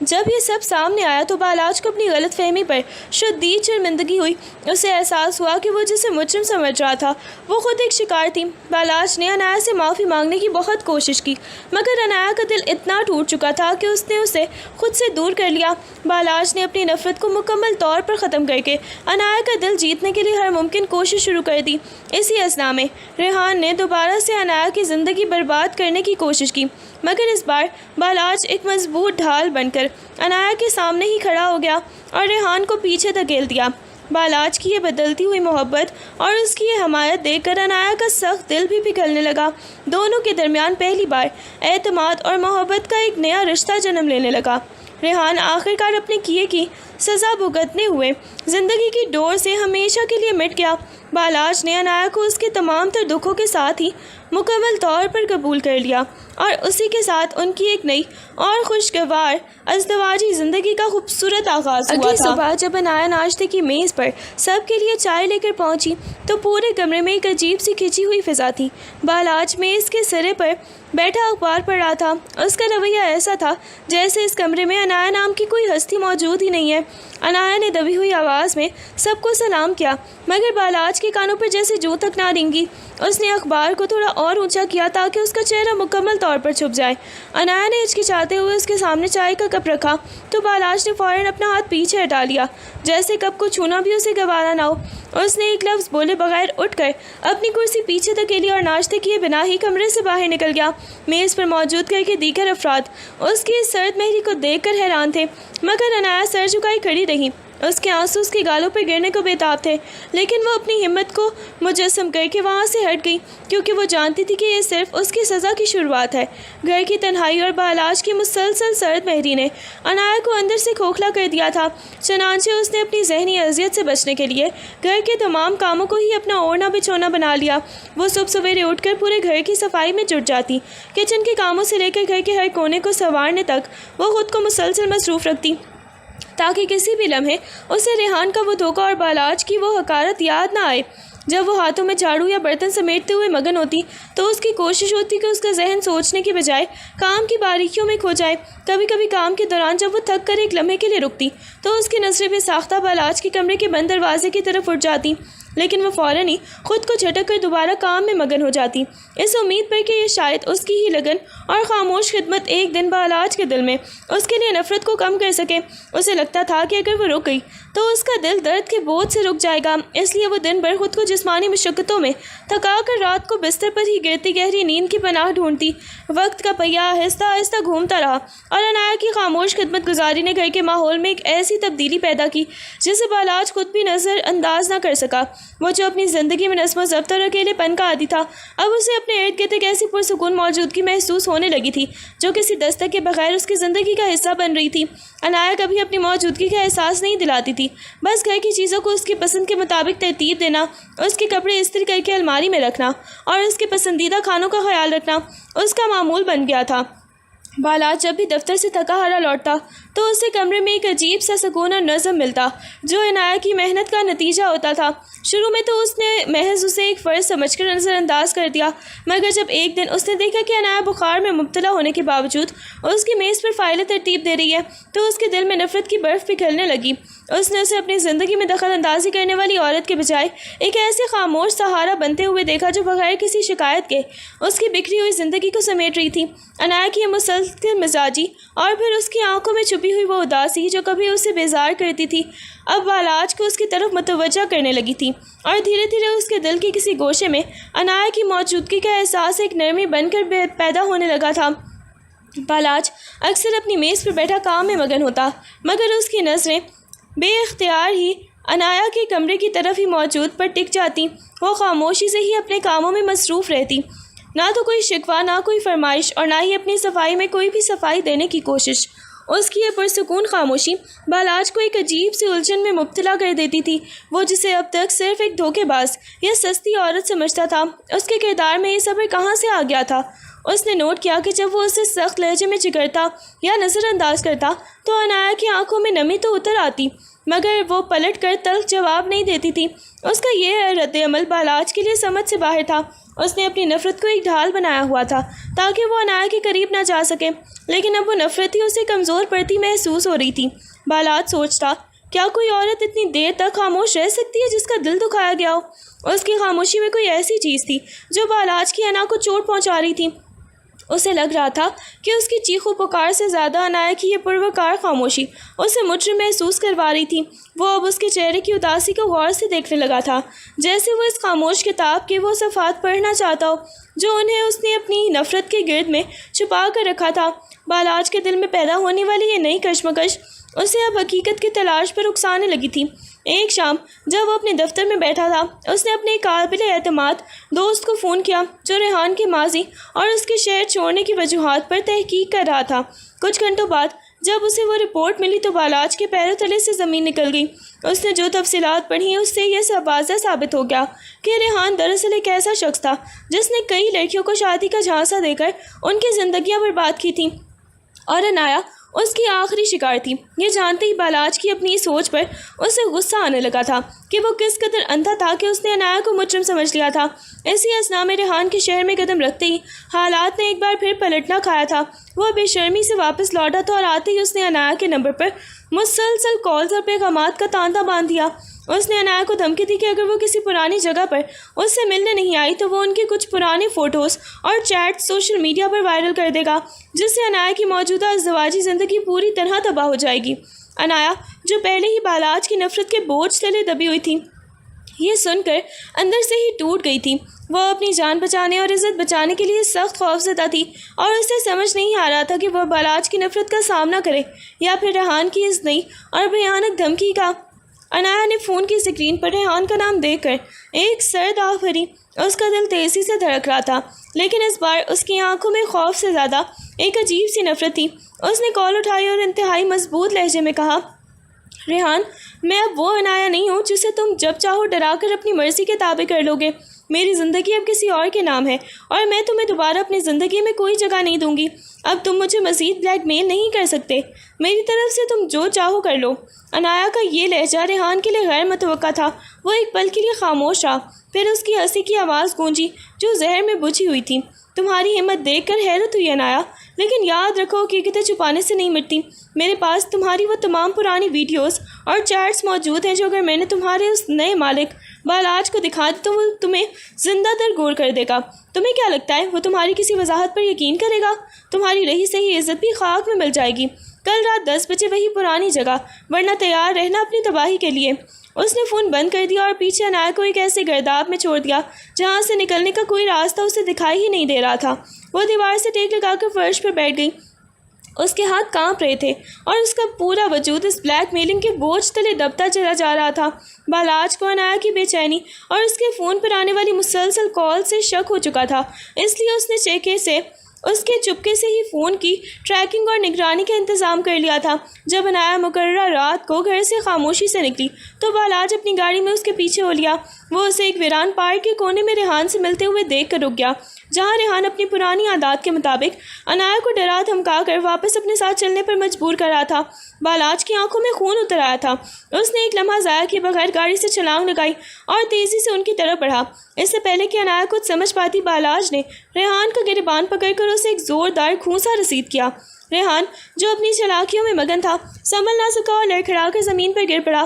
جب یہ سب سامنے آیا تو بالاج کو اپنی غلط فہمی پر شدید شرمندگی ہوئی۔ اسے احساس ہوا کہ وہ جسے مجرم سمجھ رہا تھا وہ خود ایک شکار تھی۔ بالاج نے عنایا سے معافی مانگنے کی بہت کوشش کی مگر عنایا کا دل اتنا ٹوٹ چکا تھا کہ اس نے اسے خود سے دور کر لیا۔ بالاج نے اپنی نفرت کو مکمل طور پر ختم کر کے عنایا کا دل جیتنے کے لیے ہر ممکن کوشش شروع کر دی۔ اسی اثنا میں ریحان نے دوبارہ سے عنایا کی زندگی برباد کرنے کی کوشش کی مگر اس بار بالاج ایک مضبوط ڈھال بن کر عنایا کے سامنے ہی کھڑا ہو گیا اور ریحان کو پیچھے دھکیل دیا۔ بالاج کی یہ بدلتی ہوئی محبت اور اس کی یہ حمایت دیکھ کر عنایا کا سخت دل بھی پگھلنے لگا۔ دونوں کے درمیان پہلی بار اعتماد اور محبت کا ایک نیا رشتہ جنم لینے لگا۔ ریحان آخرکار اپنے کیے کی سزا بھگتنے ہوئے زندگی کی ڈور سے ہمیشہ کے لیے مٹ گیا۔ بالاج نے عنایا کو اس کے تمام تر دکھوں کے ساتھ ہی مکمل طور پر قبول کر لیا اور اسی کے ساتھ ان کی ایک نئی اور خوشگوار ازدواجی زندگی کا خوبصورت آغاز ہوا تھا۔ اگلی صبح جب عنایا ناشتے کی میز پر سب کے لیے چائے لے کر پہنچی تو پورے کمرے میں ایک عجیب سی کھچی ہوئی فضا تھی۔ بالاج میز کے سرے پر بیٹھا اخبار پڑھ رہا تھا۔ اس کا رویہ ایسا تھا جیسے اس کمرے میں عنایا نام کی کوئی ہستی موجود ہی نہیں ہے۔ عنایا نے دبی ہوئی آواز میں سب کو سلام کیا مگر بالاج کے کانوں پر جیسے جو تک نہ رینگی۔ اس نے اخبار کو تھوڑا اور اونچا کیا تاکہ اس کا چہرہ مکمل طور پر چھپ جائے۔ عنایا نے ہچکچاتے ہوئے اس کے سامنے چائے کا کپ رکھا تو بالاج نے فوراً اپنا ہاتھ پیچھے ہٹا لیا جیسے کپ کو چھونا بھی اسے گوارا نہ ہو۔ اس نے ایک لفظ بولے بغیر اٹھ کر اپنی کرسی پیچھے دھکیلی اور ناشتے کیے بنا ہی کمرے سے باہر نکل گیا۔ میز پر موجود گھر کے دیگر افراد اس کی اس سرد مہری کو دیکھ کر حیران تھے مگر عنایا سر جھکائی کھڑی رہی۔ اس کے آنسو اس کے گالوں پر گرنے کو بےتاب تھے لیکن وہ اپنی ہمت کو مجسم کر کے وہاں سے ہٹ گئی کیونکہ وہ جانتی تھی کہ یہ صرف اس کی سزا کی شروعات ہے۔ گھر کی تنہائی اور بالاج کی مسلسل سرد مہری نے عنایا کو اندر سے کھوکھلا کر دیا تھا، چنانچہ اس نے اپنی ذہنی اذیت سے بچنے کے لیے گھر کے تمام کاموں کو ہی اپنا اوڑھنا بچھونا بنا لیا۔ وہ صبح سویرے اٹھ کر پورے گھر کی صفائی میں جٹ جاتی، کچن کے کاموں سے لے کر گھر کے ہر کونے کو سنوارنے تک وہ خود کو مسلسل مصروف رکھتی تاکہ کسی بھی لمحے اسے ریحان کا وہ دھوکہ اور بالاج کی وہ حقارت یاد نہ آئے۔ جب وہ ہاتھوں میں جھاڑو یا برتن سمیٹتے ہوئے مگن ہوتی تو اس کی کوشش ہوتی کہ اس کا ذہن سوچنے کی بجائے کام کی باریکیوں میں کھو جائے۔ کبھی کبھی کام کے دوران جب وہ تھک کر ایک لمحے کے لیے رکتی تو اس کی نظریں بے ساختہ بالاج کے کمرے کے بند دروازے کی طرف اٹھ جاتی لیکن وہ فوراً ہی خود کو جھٹک کر دوبارہ کام میں مگن ہو جاتی، اس امید پر کہ یہ شاید اس کی ہی لگن اور خاموش خدمت ایک دن بالاج کے دل میں اس کے لیے نفرت کو کم کر سکے۔ اسے لگتا تھا کہ اگر وہ رک گئی تو اس کا دل درد کے بوجھ سے رک جائے گا، اس لیے وہ دن بھر خود کو جسمانی مشقتوں میں تھکا کر رات کو بستر پر ہی گرتی گہری نیند کی پناہ ڈھونڈتی۔ وقت کا پہیہ آہستہ آہستہ گھومتا رہا اور عنایا کی خاموش خدمت گزاری نے گھر کے ماحول میں ایک ایسی تبدیلی پیدا کی جسے بالاج خود بھی نظر انداز نہ کر سکا۔ وہ جو اپنی زندگی میں نظم و ضبط اور اکیلے پن کا عادی تھا، اب اسے اپنے ارد گرد ایک ایسی پرسکون موجودگی محسوس ہونے لگی تھی جو کسی دستک کے بغیر اس کی زندگی کا حصہ بن رہی تھی۔ عنایا کبھی اپنی موجودگی کا احساس نہیں دلاتی تھی، بس گھر کی چیزوں کو اس کی پسند کے مطابق ترتیب دینا، اس کے کپڑے استری کر کے الماری میں رکھنا اور اس کے پسندیدہ کھانوں کا خیال رکھنا اس کا معمول بن گیا تھا۔ بالاج جب بھی دفتر سے تھکا ہارا لوٹتا تو اسے کمرے میں ایک عجیب سا سکون اور نظم ملتا جو عنایا کی محنت کا نتیجہ ہوتا تھا۔ شروع میں تو اس نے محض اسے ایک فرض سمجھ کر نظر انداز کر دیا مگر جب ایک دن اس نے دیکھا کہ عنایا بخار میں مبتلا ہونے کے باوجود اس کی میز پر فائلیں ترتیب دے رہی ہے تو اس کے دل میں نفرت کی برف پگھلنے لگی۔ اس نے اسے اپنی زندگی میں دخل اندازی کرنے والی عورت کے بجائے ایک ایسے خاموش سہارا بنتے ہوئے دیکھا جو بغیر کسی شکایت کے اس کی بکھری ہوئی زندگی کو سمیٹ رہی تھی۔ عنایا کی یہ مسلسل مزاجی اور پھر اس کی آنکھوں میں چھپی ہوئی وہ اداسی جو کبھی اسے بیزار کرتی تھی اب بالاج کو اس کی طرف متوجہ کرنے لگی تھی اور دھیرے دھیرے اس کے دل کے کسی گوشے میں عنایا کی موجودگی کا احساس ایک نرمی بن کر پیدا ہونے لگا تھا۔ بالاج اکثر اپنی میز پر بیٹھا کام میں مگن ہوتا مگر اس کی نظریں بے اختیار ہی عنایا کے کمرے کی طرف ہی موجود پر ٹک جاتی۔ وہ خاموشی سے ہی اپنے کاموں میں مصروف رہتی، نہ تو کوئی شکوہ، نہ کوئی فرمائش اور نہ ہی اپنی صفائی میں کوئی بھی صفائی دینے کی کوشش۔ اس کی یہ پرسکون خاموشی بالاج کو ایک عجیب سی الجھن میں مبتلا کر دیتی تھی۔ وہ جسے اب تک صرف ایک دھوکے باز یا سستی عورت سمجھتا تھا، اس کے کردار میں یہ صبر کہاں سے آ گیا تھا۔ اس نے نوٹ کیا کہ جب وہ اسے سخت لہجے میں چکرتا یا نظر انداز کرتا تو عنایا کی آنکھوں میں نمی تو اتر آتی مگر وہ پلٹ کر تلخ جواب نہیں دیتی تھی۔ اس کا یہ رد عمل بالاج کے لیے سمجھ سے باہر تھا۔ اس نے اپنی نفرت کو ایک ڈھال بنایا ہوا تھا تاکہ وہ عنایا کے قریب نہ جا سکے، لیکن اب وہ نفرت ہی اسے کمزور پڑتی محسوس ہو رہی تھی۔ بالاج سوچتا، کیا کوئی عورت اتنی دیر تک خاموش رہ سکتی ہے جس کا دل دکھایا گیا ہو؟ اس کی خاموشی میں کوئی ایسی چیز تھی جو بالاج کی انا کو چوٹ پہنچا رہی تھی۔ اسے لگ رہا تھا کہ اس کی چیخ و پکار سے زیادہ عنایا کی یہ پروکار خاموشی اسے مجرم محسوس کروا رہی تھی۔ وہ اب اس کے چہرے کی اداسی کو غور سے دیکھنے لگا تھا، جیسے وہ اس خاموش کتاب کے وہ صفحات پڑھنا چاہتا ہو جو انہیں اس نے اپنی نفرت کے گرد میں چھپا کر رکھا تھا۔ بالاج کے دل میں پیدا ہونے والی یہ نئی کشمکش اسے اب حقیقت کی تلاش پر اکسانے لگی تھی۔ ایک شام جب وہ اپنے دفتر میں بیٹھا تھا، اس نے اپنے قابل اعتماد دوست کو فون کیا جو ریحان کے ماضی اور اس کے شہر چھوڑنے کی وجوہات پر تحقیق کر رہا تھا۔ کچھ گھنٹوں بعد جب اسے وہ رپورٹ ملی تو بالاج کے پیروں تلے سے زمین نکل گئی۔ اس نے جو تفصیلات پڑھی اس سے یہ سب واضح ثابت ہو گیا کہ ریحان دراصل ایک ایسا شخص تھا جس نے کئی لڑکیوں کو شادی کا جھانسا دے کر ان کی زندگیاں برباد کی تھیں، اور عنایا اس کی آخری شکار تھی۔ یہ جانتے ہی بالاج کی اپنی سوچ پر اسے غصہ آنے لگا تھا کہ وہ کس قدر اندھا تھا کہ اس نے عنایا کو مجرم سمجھ لیا تھا۔ اسی اثنا میں ریحان کے شہر میں قدم رکھتے ہی حالات نے ایک بار پھر پلٹنا کھایا تھا۔ وہ بے شرمی سے واپس لوٹا تھا اور آتے ہی اس نے عنایا کے نمبر پر مسلسل کالز اور پیغامات کا تانتا باندھ دیا۔ اس نے عنایا کو دھمکی دی کہ اگر وہ کسی پرانی جگہ پر اس سے ملنے نہیں آئی تو وہ ان کے کچھ پرانے فوٹوز اور چیٹ سوشل میڈیا پر وائرل کر دے گا، جس سے عنایا کی موجودہ ازدواجی زندگی پوری طرح تباہ ہو جائے گی۔ عنایا جو پہلے ہی بالاج کی نفرت کے بوجھ تلے دبی ہوئی تھی، یہ سن کر اندر سے ہی ٹوٹ گئی تھی۔ وہ اپنی جان بچانے اور عزت بچانے کے لیے سخت خوفزدہ تھی اور اسے سمجھ نہیں آ رہا تھا کہ وہ بالاج کی نفرت کا سامنا کرے یا پھر ریحان کی اس نئی اور بھیانک دھمکی کا۔ عنایا نے فون کی اسکرین پر ریحان کا نام دیکھ کر ایک سرد آہ بھری۔ اس کا دل تیزی سے دھڑک رہا تھا، لیکن اس بار اس کی آنکھوں میں خوف سے زیادہ ایک عجیب سی نفرت تھی۔ اس نے کال اٹھائی اور انتہائی مضبوط لہجے میں کہا، ریحان، میں اب وہ عنایا نہیں ہوں جسے تم جب چاہو ڈرا کر اپنی مرضی کے تابع کر لو گے۔ میری زندگی اب کسی اور کے نام ہے اور میں تمہیں دوبارہ اپنی زندگی میں کوئی جگہ نہیں دوں گی۔ اب تم مجھے مزید بلیک میل نہیں کر سکتے۔ میری طرف سے تم جو چاہو کر لو۔ عنایا کا یہ لہجہ ریحان کے لیے غیر متوقع تھا۔ وہ ایک پل کے لیے خاموش رہا، پھر اس کی ہنسی کی آواز گونجی جو زہر میں بجھی ہوئی تھی۔ تمہاری ہمت دیکھ کر حیرت ہوئی عنایا، لیکن یاد رکھو حقیقتیں چھپانے سے نہیں مٹتی۔ میرے پاس تمہاری وہ تمام پرانی ویڈیوز اور چیٹس موجود ہیں جو اگر میں نے تمہارے اس نئے مالک بالاج کو دکھا دی تو وہ تمہیں زندہ در گور کر دے گا۔ تمہیں کیا لگتا ہے وہ تمہاری کسی وضاحت پر یقین کرے گا؟ تمہاری رہی سہی عزت بھی خاک میں مل جائے گی۔ کل رات 10 بجے وہی پرانی جگہ، ورنہ تیار رہنا اپنی تباہی کے لیے۔ اس نے فون بند کر دیا اور پیچھے عنایا کو ایک ایسے گرداب میں چھوڑ دیا جہاں سے نکلنے کا کوئی راستہ اسے دکھائی ہی نہیں دے رہا تھا۔ وہ دیوار سے ٹیک لگا کر فرش پر بیٹھ گئی۔ اس کے ہاتھ کانپ رہے تھے اور اس کا پورا وجود اس بلیک میلنگ کے بوجھ تلے دبتا چلا جا رہا تھا۔ بالاج کو عنایا کی بے چینی اور اس کے فون پر آنے والی مسلسل کال سے شک ہو چکا تھا، اس لیے اس نے اس کے چپکے سے ہی فون کی ٹریکنگ اور نگرانی کا انتظام کر لیا تھا۔ جب عنایا مقررہ رات کو گھر سے خاموشی سے نکلی تو بالاج اپنی گاڑی میں اس کے پیچھے ہو لیا۔ وہ اسے ایک ویران پارک کے کونے میں ریحان سے ملتے ہوئے دیکھ کر رک گیا، جہاں ریحان اپنی پرانی عادات کے مطابق عنایا کو ڈرا دھمکا کر واپس اپنے ساتھ چلنے پر مجبور کر رہا تھا۔ بالاج کی آنکھوں میں خون اتر آیا تھا۔ اس نے ایک لمحہ ضائع کیے بغیر گاڑی سے چھلانگ لگائی اور تیزی سے ان کی طرف بڑھا۔ اس سے پہلے کہ عنایا کچھ سمجھ پاتی، بالاج نے ریحان کا گریبان پکڑ کر اسے ایک زوردار گھونسا رسید کیا۔ ریحان جو اپنی چالاکیوں میں مگن تھا سنبھل نہ سکا اور لڑکھڑا کر زمین پر گر پڑا۔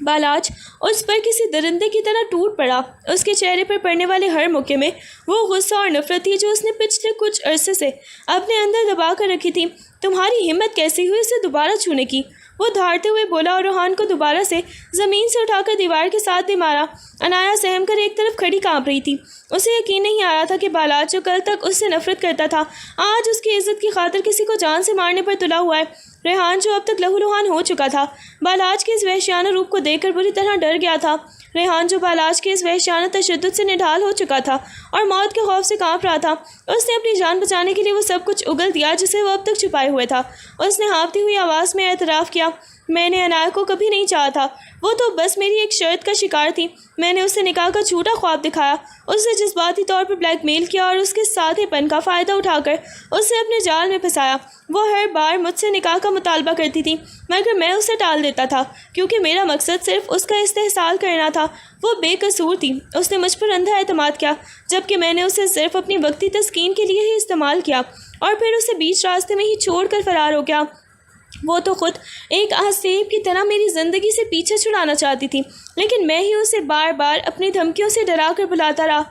بالاج اس پر کسی درندے کی طرح ٹوٹ پڑا۔ اس کے چہرے پر پڑنے والے ہر موقع میں وہ غصہ اور نفرت تھی جو اس نے پچھلے کچھ عرصے سے اپنے اندر دبا کر رکھی تھی۔ تمہاری ہمت کیسی ہوئی اسے دوبارہ چھونے کی؟ وہ دھاڑتے ہوئے بولا اور ریحان کو دوبارہ سے زمین سے اٹھا کر دیوار کے ساتھ دے مارا۔ عنایا سہم کر ایک طرف کھڑی کانپ رہی تھی۔ اسے یقین نہیں آ رہا تھا کہ بالاج جو کل تک اس سے نفرت کرتا تھا آج اس کی عزت کی خاطر کسی کو جان سے مارنے پر تلا ہوا ہے۔ ریحان جو اب تک لہو لہان ہو چکا تھا بالاج کے اس وحشیانہ روپ کو دیکھ کر بری طرح ڈر گیا تھا۔ ریحان جو بالاج کے اس وحشیانہ تشدد سے نڈھال ہو چکا تھا اور موت کے خوف سے کانپ رہا تھا، اس نے اپنی جان بچانے کے لیے وہ سب کچھ اگل دیا جسے وہ اب تک چھپائے ہوئے تھا۔ اس نے ہانپتی ہوئی آواز میں اعتراف کیا، میں نے عنایا کو کبھی نہیں چاہا تھا، وہ تو بس میری ایک شرط کا شکار تھی۔ میں نے اسے نکاح کا جھوٹا خواب دکھایا، اسے جذباتی طور پر بلیک میل کیا اور اس کے سادھے پن کا فائدہ اٹھا کر اسے اپنے جال میں پھنسایا۔ وہ ہر بار مجھ سے نکاح کا مطالبہ کرتی تھی مگر میں اسے ٹال دیتا تھا کیونکہ میرا مقصد صرف اس کا استحصال کرنا تھا۔ وہ بے قصور تھی، اس نے مجھ پر اندھا اعتماد کیا جبکہ میں نے اسے صرف اپنی وقتی تسکین کے لیے ہی استعمال کیا اور پھر اسے بیچ راستے میں ہی چھوڑ کر فرار ہو گیا۔ وہ تو خود ایک آسیب کی طرح میری زندگی سے پیچھے چھڑانا چاہتی تھی، لیکن میں ہی اسے بار بار اپنی دھمکیوں سے ڈرا کر بلاتا رہا۔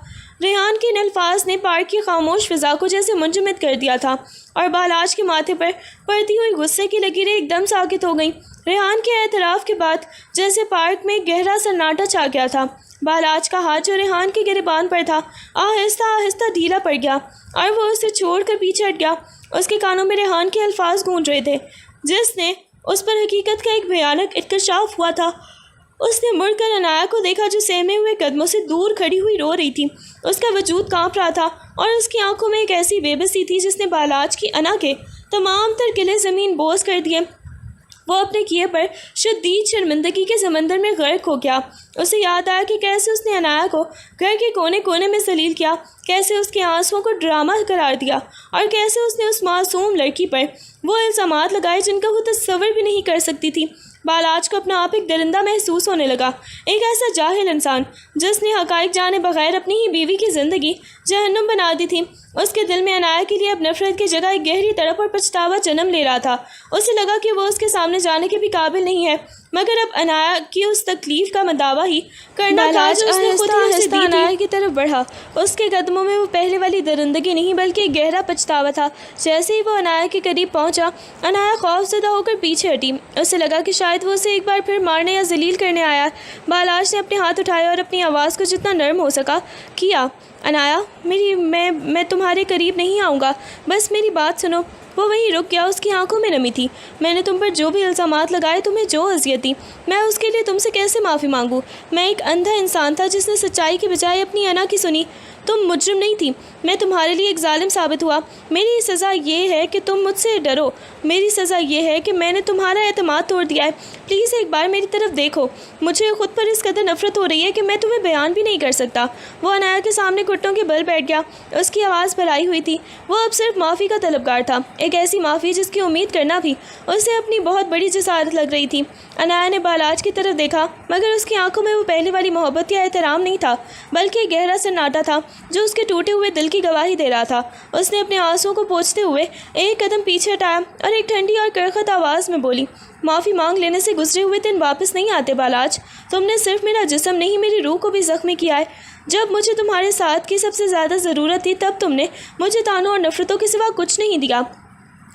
ریحان کے ان الفاظ نے پارک کی خاموش فضا کو جیسے منجمد کر دیا تھا اور بالاج کے ماتھے پر پڑتی ہوئی غصے کی لکیریں ایک دم ساکت ہو گئیں۔ ریحان کے اعتراف کے بعد جیسے پارک میں گہرا سناٹا چھا گیا تھا۔ بالاج کا ہاتھ جو ریحان کے گریبان پر تھا آہستہ آہستہ ڈھیلا پڑ گیا اور وہ اسے چھوڑ کر پیچھے ہٹ گیا۔ اس کے کانوں میں ریحان کے الفاظ گونج رہے تھے جس نے اس پر حقیقت کا ایک بھیانک انکشاف ہوا تھا۔ اس نے مڑ کر عنایا کو دیکھا جو سہمے ہوئے قدموں سے دور کھڑی ہوئی رو رہی تھی۔ اس کا وجود کانپ رہا تھا اور اس کی آنکھوں میں ایک ایسی بے بسی تھی جس نے بالاج کی انا کے تمام تر قلعے زمین بوس کر دیے۔ وہ اپنے کیے پر شدید شرمندگی کے سمندر میں غرق ہو گیا۔ اسے یاد آیا کہ کیسے اس نے عنایا کو گھر کے کونے کونے میں ذلیل کیا، کیسے اس کے آنسوؤں کو ڈرامہ قرار دیا، اور کیسے اس نے اس معصوم لڑکی پر وہ الزامات لگائے جن کا وہ تصور بھی نہیں کر سکتی تھی۔ بالاج کو اپنا آپ ایک درندہ محسوس ہونے لگا، ایک ایسا جاہل انسان جس نے حقائق جانے بغیر اپنی ہی بیوی کی زندگی جہنم بنا دی تھی۔ اس کے دل میں عنایا کے لیے اب نفرت کی جگہ ایک گہری تڑپ اور پچھتاوا جنم لے رہا تھا۔ اسے لگا کہ وہ اس کے سامنے جانے کے بھی قابل نہیں ہے، مگر اب عنایا کی اس تکلیف کا مداوع ہی کرنا تھا جو اس نے خود ہی اسے دی تھی۔ عنایا کی طرف بڑھا، اس کے قدموں میں وہ پہلے والی درندگی نہیں بلکہ ایک گہرا پچھتاوا تھا۔ جیسے ہی وہ عنایا کے قریب پہنچا، عنایا خوف زدہ ہو کر پیچھے ہٹی۔ اسے لگا کہ شاید وہ اسے ایک بار پھر مارنے یا ذلیل کرنے آیا۔ بالاج نے اپنے ہاتھ اٹھائے اور اپنی آواز کو جتنا نرم ہو سکا کیا۔ عنایا، میں تمہارے قریب نہیں آؤں گا، بس میری بات سنو۔ وہ وہیں رک گیا، اس کی آنکھوں میں نمی تھی۔ میں نے تم پر جو بھی الزامات لگائے، تمہیں جو اذیت دی، میں اس کے لیے تم سے کیسے معافی مانگوں؟ میں ایک اندھا انسان تھا جس نے سچائی کی بجائے اپنی انا کی سنی۔ تم مجرم نہیں تھی، میں تمہارے لیے ایک ظالم ثابت ہوا۔ میری سزا یہ ہے کہ تم مجھ سے ڈرو، میری سزا یہ ہے کہ میں نے تمہارا اعتماد توڑ دیا ہے۔ پلیز ایک بار میری طرف دیکھو، مجھے خود پر اس قدر نفرت ہو رہی ہے کہ میں تمہیں بیان بھی نہیں کر سکتا۔ وہ عنایا کے سامنے گھٹنوں کے بل بیٹھ گیا، اس کی آواز بھرائی ہوئی تھی۔ وہ اب صرف معافی کا طلبگار تھا، ایک ایسی معافی جس کی امید کرنا بھی اسے اپنی بہت بڑی جسارت لگ رہی تھی۔ عنایا نے بالاج کی طرف دیکھا، مگر اس کی آنکھوں میں وہ پہلے والی محبت یا احترام نہیں تھا، بلکہ ایک گہرا سناٹا تھا جو اس کے ٹوٹے ہوئے دل کی گواہی دے رہا تھا۔ اس نے اپنے آنسوؤں کو پوچھتے ہوئے ایک قدم پیچھے ہٹایا اور ایک ٹھنڈی اور کرخت آواز میں بولی، معافی مانگ لینے سے گزرے ہوئے دن واپس نہیں آتے بالاج۔ تم نے صرف میرا جسم نہیں، میری روح کو بھی زخمی کیا ہے۔ جب مجھے تمہارے ساتھ کی سب سے زیادہ ضرورت تھی، تب تم نے مجھے تانوں اور نفرتوں کے سوا کچھ نہیں دیا۔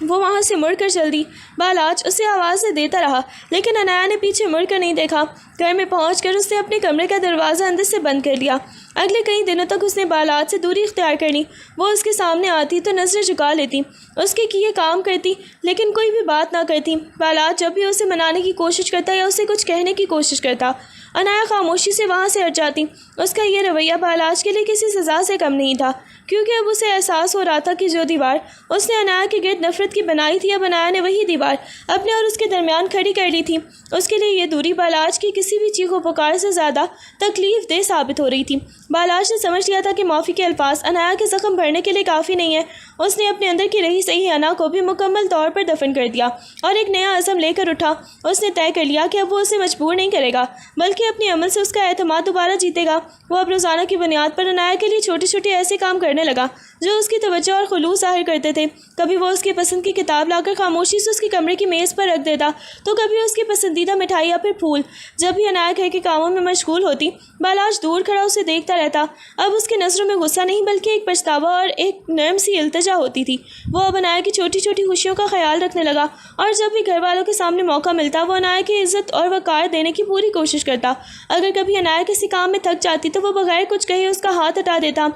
وہ وہاں سے مڑ کر چل دی۔ بالاج اسے آوازیں دیتا رہا، لیکن عنایا نے پیچھے مڑ کر نہیں دیکھا۔ گھر میں پہنچ کر اس نے اپنے کمرے کا دروازہ اندر سے بند کر لیا۔ اگلے کئی دنوں تک اس نے بالاج سے دوری اختیار کر لی۔ وہ اس کے سامنے آتی تو نظریں جھکا لیتی، اس کے کیے کام کرتی، لیکن کوئی بھی بات نہ کرتی۔ بالاج جب بھی اسے منانے کی کوشش کرتا یا اسے کچھ کہنے کی کوشش کرتا، عنایا خاموشی سے وہاں سے ہٹ جاتی۔ اس کا یہ رویہ بالاج کے لیے کسی سزا سے کم نہیں تھا، کیونکہ اب اسے احساس ہو رہا تھا کہ جو دیوار اس نے عنایا کے گرد نفرت کی بنائی تھی، اب عنایا نے وہی دیوار اپنے اور اس کے درمیان کھڑی کر لی تھی۔ اس کے لیے یہ دوری بالاج کی کسی بھی چیخ و پکار سے زیادہ تکلیف دہ ثابت ہو رہی تھی۔ بالاج نے سمجھ لیا تھا کہ معافی کے الفاظ عنایا کے زخم بھرنے کے لیے کافی نہیں ہے۔ اس نے اپنے اندر کی رہی صحیح انا کو بھی مکمل طور پر دفن کر دیا اور ایک نیا عزم لے کر اٹھا۔ اس نے طے کر لیا کہ اب وہ اسے مجبور نہیں کرے گا، بلکہ اپنے عمل سے اس کا اعتماد دوبارہ جیتے گا۔ وہ اب روزانہ کی بنیاد پر عنایا کے لیے چھوٹے چھوٹے ایسے کام کرنے لگا جو اس کی توجہ اور خلوص ظاہر کرتے تھے۔ کبھی وہ اس کی پسند کی کتاب لا کر خاموشی سے اس کی کمرے کی میز پر رکھ دیتا، تو کبھی اس کی پسندیدہ مٹھائی یا پھر پھول۔ جب بھی عنایا گھر کے کاموں میں مشغول ہوتی، بالاج دور کھڑا اسے دیکھتا رہتا۔ اب اس کی نظروں میں غصہ نہیں بلکہ ایک پچھتاوا اور ایک نرم سی التجا ہوتی تھی۔ وہ اب عنایا کی چھوٹی چھوٹی خوشیوں کا خیال رکھنے لگا، اور جب بھی گھر والوں کے سامنے موقع ملتا، وہ عنایا کی عزت اور وقار دینے کی پوری کوشش کرتا۔ اگر کبھی عنایا کسی کام میں تھک جاتی تو وہ بغیر کچھ کہے اس کا ہاتھ ہٹا دیتا۔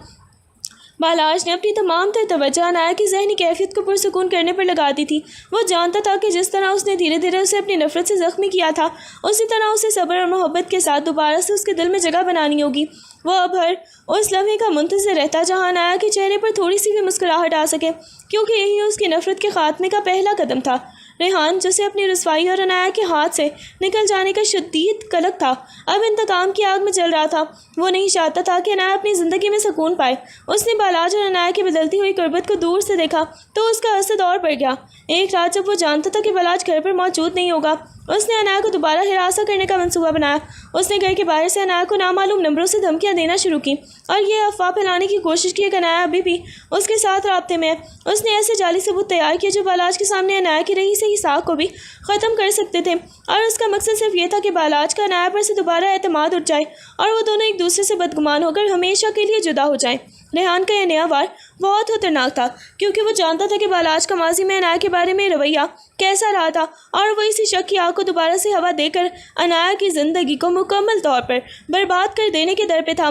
بالاج نے اپنی تمام تر توجہ عنایا کی ذہنی کیفیت کو پرسکون کرنے پر لگاتی تھی۔ وہ جانتا تھا کہ جس طرح اس نے دھیرے دھیرے اسے اپنی نفرت سے زخمی کیا تھا، اسی طرح اسے صبر اور محبت کے ساتھ دوبارہ سے اس کے دل میں جگہ بنانی ہوگی۔ وہ اب ہر اس لمحے کا منتظر رہتا جہاں عنایا کے چہرے پر تھوڑی سی بھی مسکراہٹ آ سکے، کیونکہ یہی اس کی نفرت کے خاتمے کا پہلا قدم تھا۔ ریحان، جسے اپنی رسوائی اور عنایا کے ہاتھ سے نکل جانے کا شدید قلق تھا، اب انتقام کی آگ میں جل رہا تھا۔ وہ نہیں چاہتا تھا کہ عنایا اپنی زندگی میں سکون پائے۔ اس نے بالاج اور عنایا کی بدلتی ہوئی قربت کو دور سے دیکھا تو اس کا حسد اور بڑھ گیا۔ ایک رات جب وہ جانتا تھا کہ بالاج گھر پر موجود نہیں ہوگا، اس نے عنایا کو دوبارہ ہراساں کرنے کا منصوبہ بنایا۔ اس نے گھر کے باہر سے عنایا کو نامعلوم نمبروں سے دھمکیاں دینا شروع کی اور یہ افواہ پھیلانے کی کوشش کی کہ عنایا ابھی بھی اس کے ساتھ رابطے میں ہے۔ اس نے ایسے جعلی ثبوت تیار کیے جو بالاج کے سامنے عنایا کی رہی صحیح ساکھ کو بھی ختم کر سکتے تھے، اور اس کا مقصد صرف یہ تھا کہ بالاج کا عنایا پر سے دوبارہ اعتماد اٹھ جائے اور وہ دونوں ایک دوسرے سے بدگمان ہو کر ہمیشہ کے لیے جدا ہو جائیں۔ ریحان کا یہ نیا وار بہت خطرناک تھا، کیونکہ وہ جانتا تھا کہ بالاج کا ماضی میں عنایا کے بارے میں رویہ کیسا رہا تھا، اور وہ اسی شک کی آگ کو دوبارہ سے ہوا دے کر عنایا کی زندگی کو مکمل طور پر برباد کر دینے کے در پہ تھا۔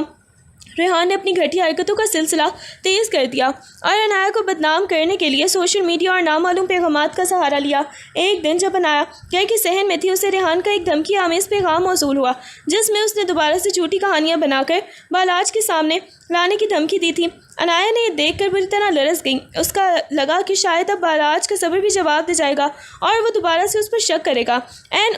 ریحان نے اپنی گھٹیا حرکتوں کا سلسلہ تیز کر دیا اور عنایا کو بدنام کرنے کے لیے سوشل میڈیا اور نامعلوم پیغامات کا سہارا لیا۔ ایک دن جب عنایا گھر کے صحن میں تھی، اسے ریحان کا ایک دھمکی آمیز پیغام موصول ہوا جس میں اس نے دوبارہ سے جھوٹی کہانیاں بنا کر بالاج کے سامنے لانے کی دھمکی دی تھی۔ عنایا نے یہ دیکھ کر بری طرح لرز گئی۔ اس کا لگا کہ شاید اب بالاج کا صبر بھی جواب دے جائے گا اور وہ دوبارہ سے اس پر شک کرے گا۔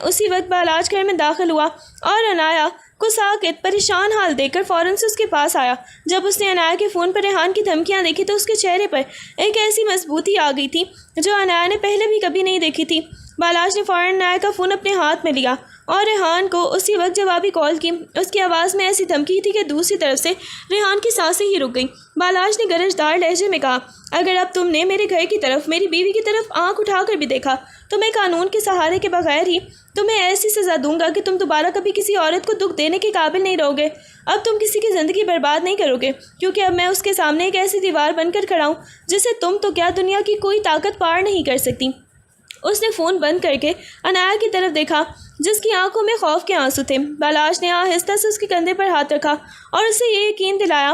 اسی وقت بالاج گھر میں داخل ہوا اور عنایا کو ساکت پریشان حال دیکھ کر فوراً سے اس کے پاس آیا۔ جب اس نے عنایا کے فون پر ریحان کی دھمکیاں دیکھی تو اس کے چہرے پر ایک ایسی مضبوطی آ گئی تھی جو عنایا نے پہلے بھی کبھی نہیں دیکھی تھی۔ بالاج نے فوراً عنایا کا فون اپنے ہاتھ میں لیا اور ریحان کو اسی وقت جوابی کال کی۔ اس کی آواز میں ایسی دھمکی تھی کہ دوسری طرف سے ریحان کی سانسیں ہی رک گئیں۔ بالاج نے گرجدار لہجے میں کہا، اگر اب تم نے میرے گھر کی طرف، میری بیوی کی طرف آنکھ اٹھا کر بھی دیکھا تو میں قانون کے سہارے کے بغیر ہی تمہیں ایسی سزا دوں گا کہ تم دوبارہ کبھی کسی عورت کو دکھ دینے کے قابل نہیں رہو گے۔ اب تم کسی کی زندگی برباد نہیں کرو گے، کیونکہ اب میں اس کے سامنے ایک ایسی دیوار بن کر کھڑا ہوں جسے تم تو کیا دنیا کی کوئی طاقت پار نہیں کر سکتی۔ اس نے فون بند کر کے عنایا کی طرف دیکھا جس کی آنکھوں میں خوف کے آنسو تھے۔ بالاج نے آہستہ سے اس کے کندھے پر ہاتھ رکھا اور اسے یہ یقین دلایا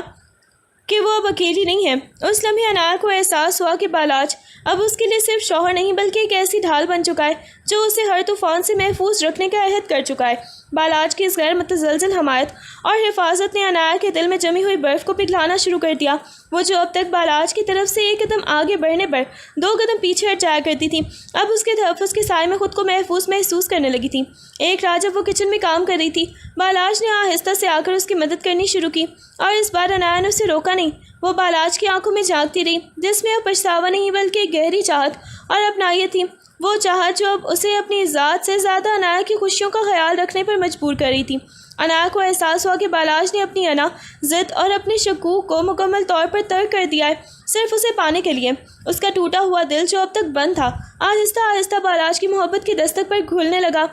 کہ وہ اب اکیلی نہیں ہے۔ اس لمحے عنایا کو احساس ہوا کہ بالاج اب اس کے لیے صرف شوہر نہیں بلکہ ایک ایسی ڈھال بن چکا ہے جو اسے ہر طوفان سے محفوظ رکھنے کا عہد کر چکا ہے۔ بالاج کی اس غیر متزلزل حمایت اور حفاظت نے عنایا کے دل میں جمی ہوئی برف کو پگھلانا شروع کر دیا۔ وہ جو اب تک بالاج کی طرف سے ایک قدم آگے بڑھنے پر 2 قدم پیچھے ہٹ جایا کرتی تھی، اب اس کے تحفظ کے سائے میں خود کو محفوظ محسوس کرنے لگی تھی۔ ایک رات جب وہ کچن میں کام کر رہی تھی، بالاج نے آہستہ سے آ کر اس کی مدد کرنی شروع کی اور اس بار عنایا نے اسے روکا نہیں۔ وہ بالاج کی آنکھوں میں جھانکتی رہی جس میں اب پچھتاوا نہیں بلکہ ایک گہری چاہت اور اپنائیت تھی، وہ چاہت جو اب اسے اپنی ذات سے زیادہ عنایا کی خوشیوں کا خیال رکھنے پر مجبور کر رہی تھی۔ عنایا کو احساس ہوا کہ بالاج نے اپنی انا، ضد اور اپنے شکوک کو مکمل طور پر ترک کر دیا ہے صرف اسے پانے کے لیے۔ اس کا ٹوٹا ہوا دل جو اب تک بند تھا آہستہ آہستہ بالاج کی محبت کی دستک پر گھلنے لگا۔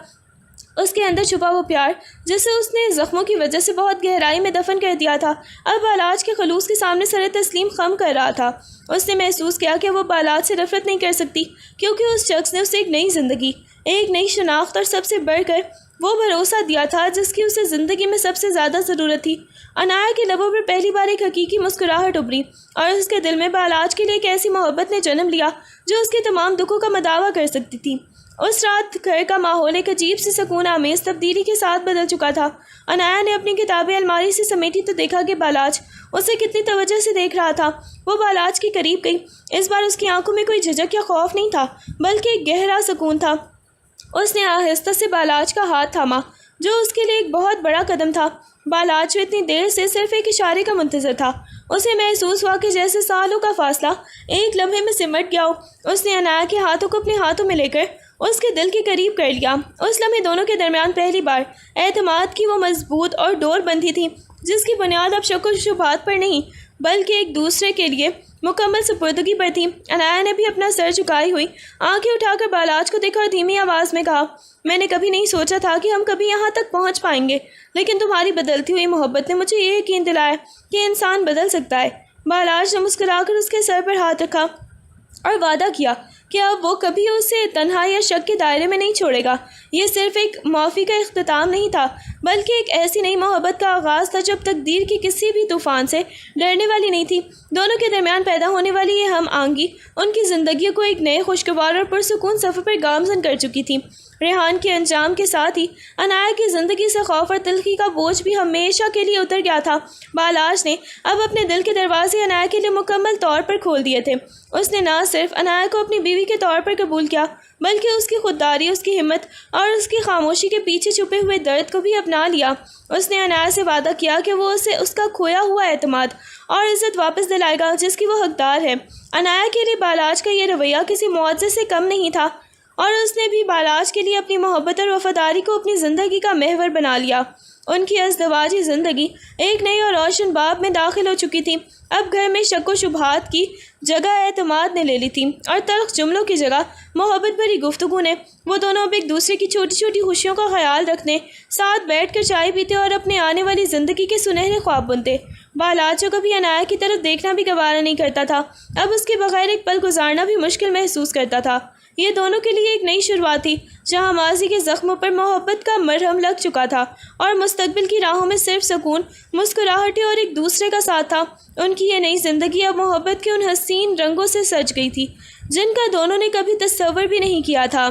اس کے اندر چھپا وہ پیار جسے اس نے زخموں کی وجہ سے بہت گہرائی میں دفن کر دیا تھا اب بالاج کے خلوص کے سامنے سر تسلیم خم کر رہا تھا۔ اس نے محسوس کیا کہ وہ بالاج سے نفرت نہیں کر سکتی، کیونکہ اس شخص نے اسے ایک نئی زندگی، ایک نئی شناخت اور سب سے بڑھ کر وہ بھروسہ دیا تھا جس کی اسے زندگی میں سب سے زیادہ ضرورت تھی۔ عنایا کے لبوں پر پہلی بار ایک حقیقی مسکراہٹ ابھری اور اس کے دل میں بالاج کے لیے ایک ایسی محبت نے جنم لیا جو اس کے تمام دکھوں کا مداوع کر سکتی تھی۔ اس رات گھر کا ماحول ایک عجیب سی سکون آمیز تبدیلی کے ساتھ بدل چکا تھا۔ عنایا نے اپنی کتابیں الماری سے سمیٹی تو دیکھا کہ بالاج اسے کتنی توجہ سے دیکھ رہا تھا۔ وہ بالاج کے قریب گئی۔ اس بار اس کی آنکھوں میں کوئی جھجک یا خوف نہیں تھا بلکہ ایک گہرا سکون تھا۔ اس نے آہستہ سے بالاج کا ہاتھ تھاما جو اس کے لیے ایک بہت بڑا قدم تھا۔ بالاج جو اتنی دیر سے صرف ایک اشارے کا منتظر تھا، اسے محسوس ہوا کہ جیسے سالوں کا فاصلہ ایک لمحے میں سمٹ گیا ہو۔ اس نے عنایا کے ہاتھوں کو اپنے ہاتھوں میں لے کر اس کے دل کے قریب کر لیا۔ اس لمحے دونوں کے درمیان پہلی بار اعتماد کی وہ مضبوط اور ڈور بندھی تھی جس کی بنیاد اب شک و شبہات پر نہیں بلکہ ایک دوسرے کے لیے مکمل سپردگی پر تھی۔ عنایا نے بھی اپنا سر جھکائی ہوئی آنکھیں اٹھا کر بالاج کو دیکھا اور دھیمی آواز میں کہا، میں نے کبھی نہیں سوچا تھا کہ ہم کبھی یہاں تک پہنچ پائیں گے، لیکن تمہاری بدلتی ہوئی محبت نے مجھے یہ یقین دلایا کہ انسان بدل سکتا ہے۔ بالاج نے مسکرا کر اس کے سر پر ہاتھ رکھا اور وعدہ کیا کہ اب وہ کبھی اسے تنہا یا شک کے دائرے میں نہیں چھوڑے گا۔ یہ صرف ایک معافی کا اختتام نہیں تھا بلکہ ایک ایسی نئی محبت کا آغاز تھا جب تقدیر کی کسی بھی طوفان سے ڈرنے والی نہیں تھی۔ دونوں کے درمیان پیدا ہونے والی یہ ہم آہنگی ان کی زندگیوں کو ایک نئے خوشگوار اور پرسکون سفر پر گامزن کر چکی تھی۔ ریحان کے انجام کے ساتھ ہی عنایا کی زندگی سے خوف اور تلخی کا بوجھ بھی ہمیشہ کے لیے اتر گیا تھا۔ بالاج نے اب اپنے دل کے دروازے عنایا کے لیے مکمل طور پر کھول دیے تھے۔ اس نے نہ صرف عنایا کو اپنی بیوی کے طور پر قبول کیا بلکہ اس کی خودداری، اس کی ہمت اور اس کی خاموشی کے پیچھے چھپے ہوئے درد کو بھی اپنا لیا۔ اس نے عنایا سے وعدہ کیا کہ وہ اسے اس کا کھویا ہوا اعتماد اور عزت واپس دلائے گا جس کی وہ حقدار ہے۔ عنایا کے لیے بالاج کا یہ رویہ کسی معجزے سے کم نہیں تھا اور اس نے بھی بالاج کے لیے اپنی محبت اور وفاداری کو اپنی زندگی کا محور بنا لیا۔ ان کی ازدواجی زندگی ایک نئی اور روشن باب میں داخل ہو چکی تھی۔ اب گھر میں شک و شبہات کی جگہ اعتماد نے لے لی تھی اور تلخ جملوں کی جگہ محبت بھری گفتگو نے۔ وہ دونوں اب ایک دوسرے کی چھوٹی چھوٹی خوشیوں کا خیال رکھنے، ساتھ بیٹھ کر چائے پیتے اور اپنے آنے والی زندگی کے سنہرے خواب بنتے۔ بالاج جو کبھی عنایا کی طرف دیکھنا بھی گوارا نہیں کرتا تھا، اب اس کے بغیر ایک پل گزارنا بھی مشکل محسوس کرتا تھا۔ یہ دونوں کے لیے ایک نئی شروعات تھی، جہاں ماضی کے زخموں پر محبت کا مرہم لگ چکا تھا اور مستقبل کی راہوں میں صرف سکون، مسکراہٹیں اور ایک دوسرے کا ساتھ تھا۔ ان کی یہ نئی زندگی اب محبت کے ان حسین رنگوں سے سج گئی تھی جن کا دونوں نے کبھی تصور بھی نہیں کیا تھا۔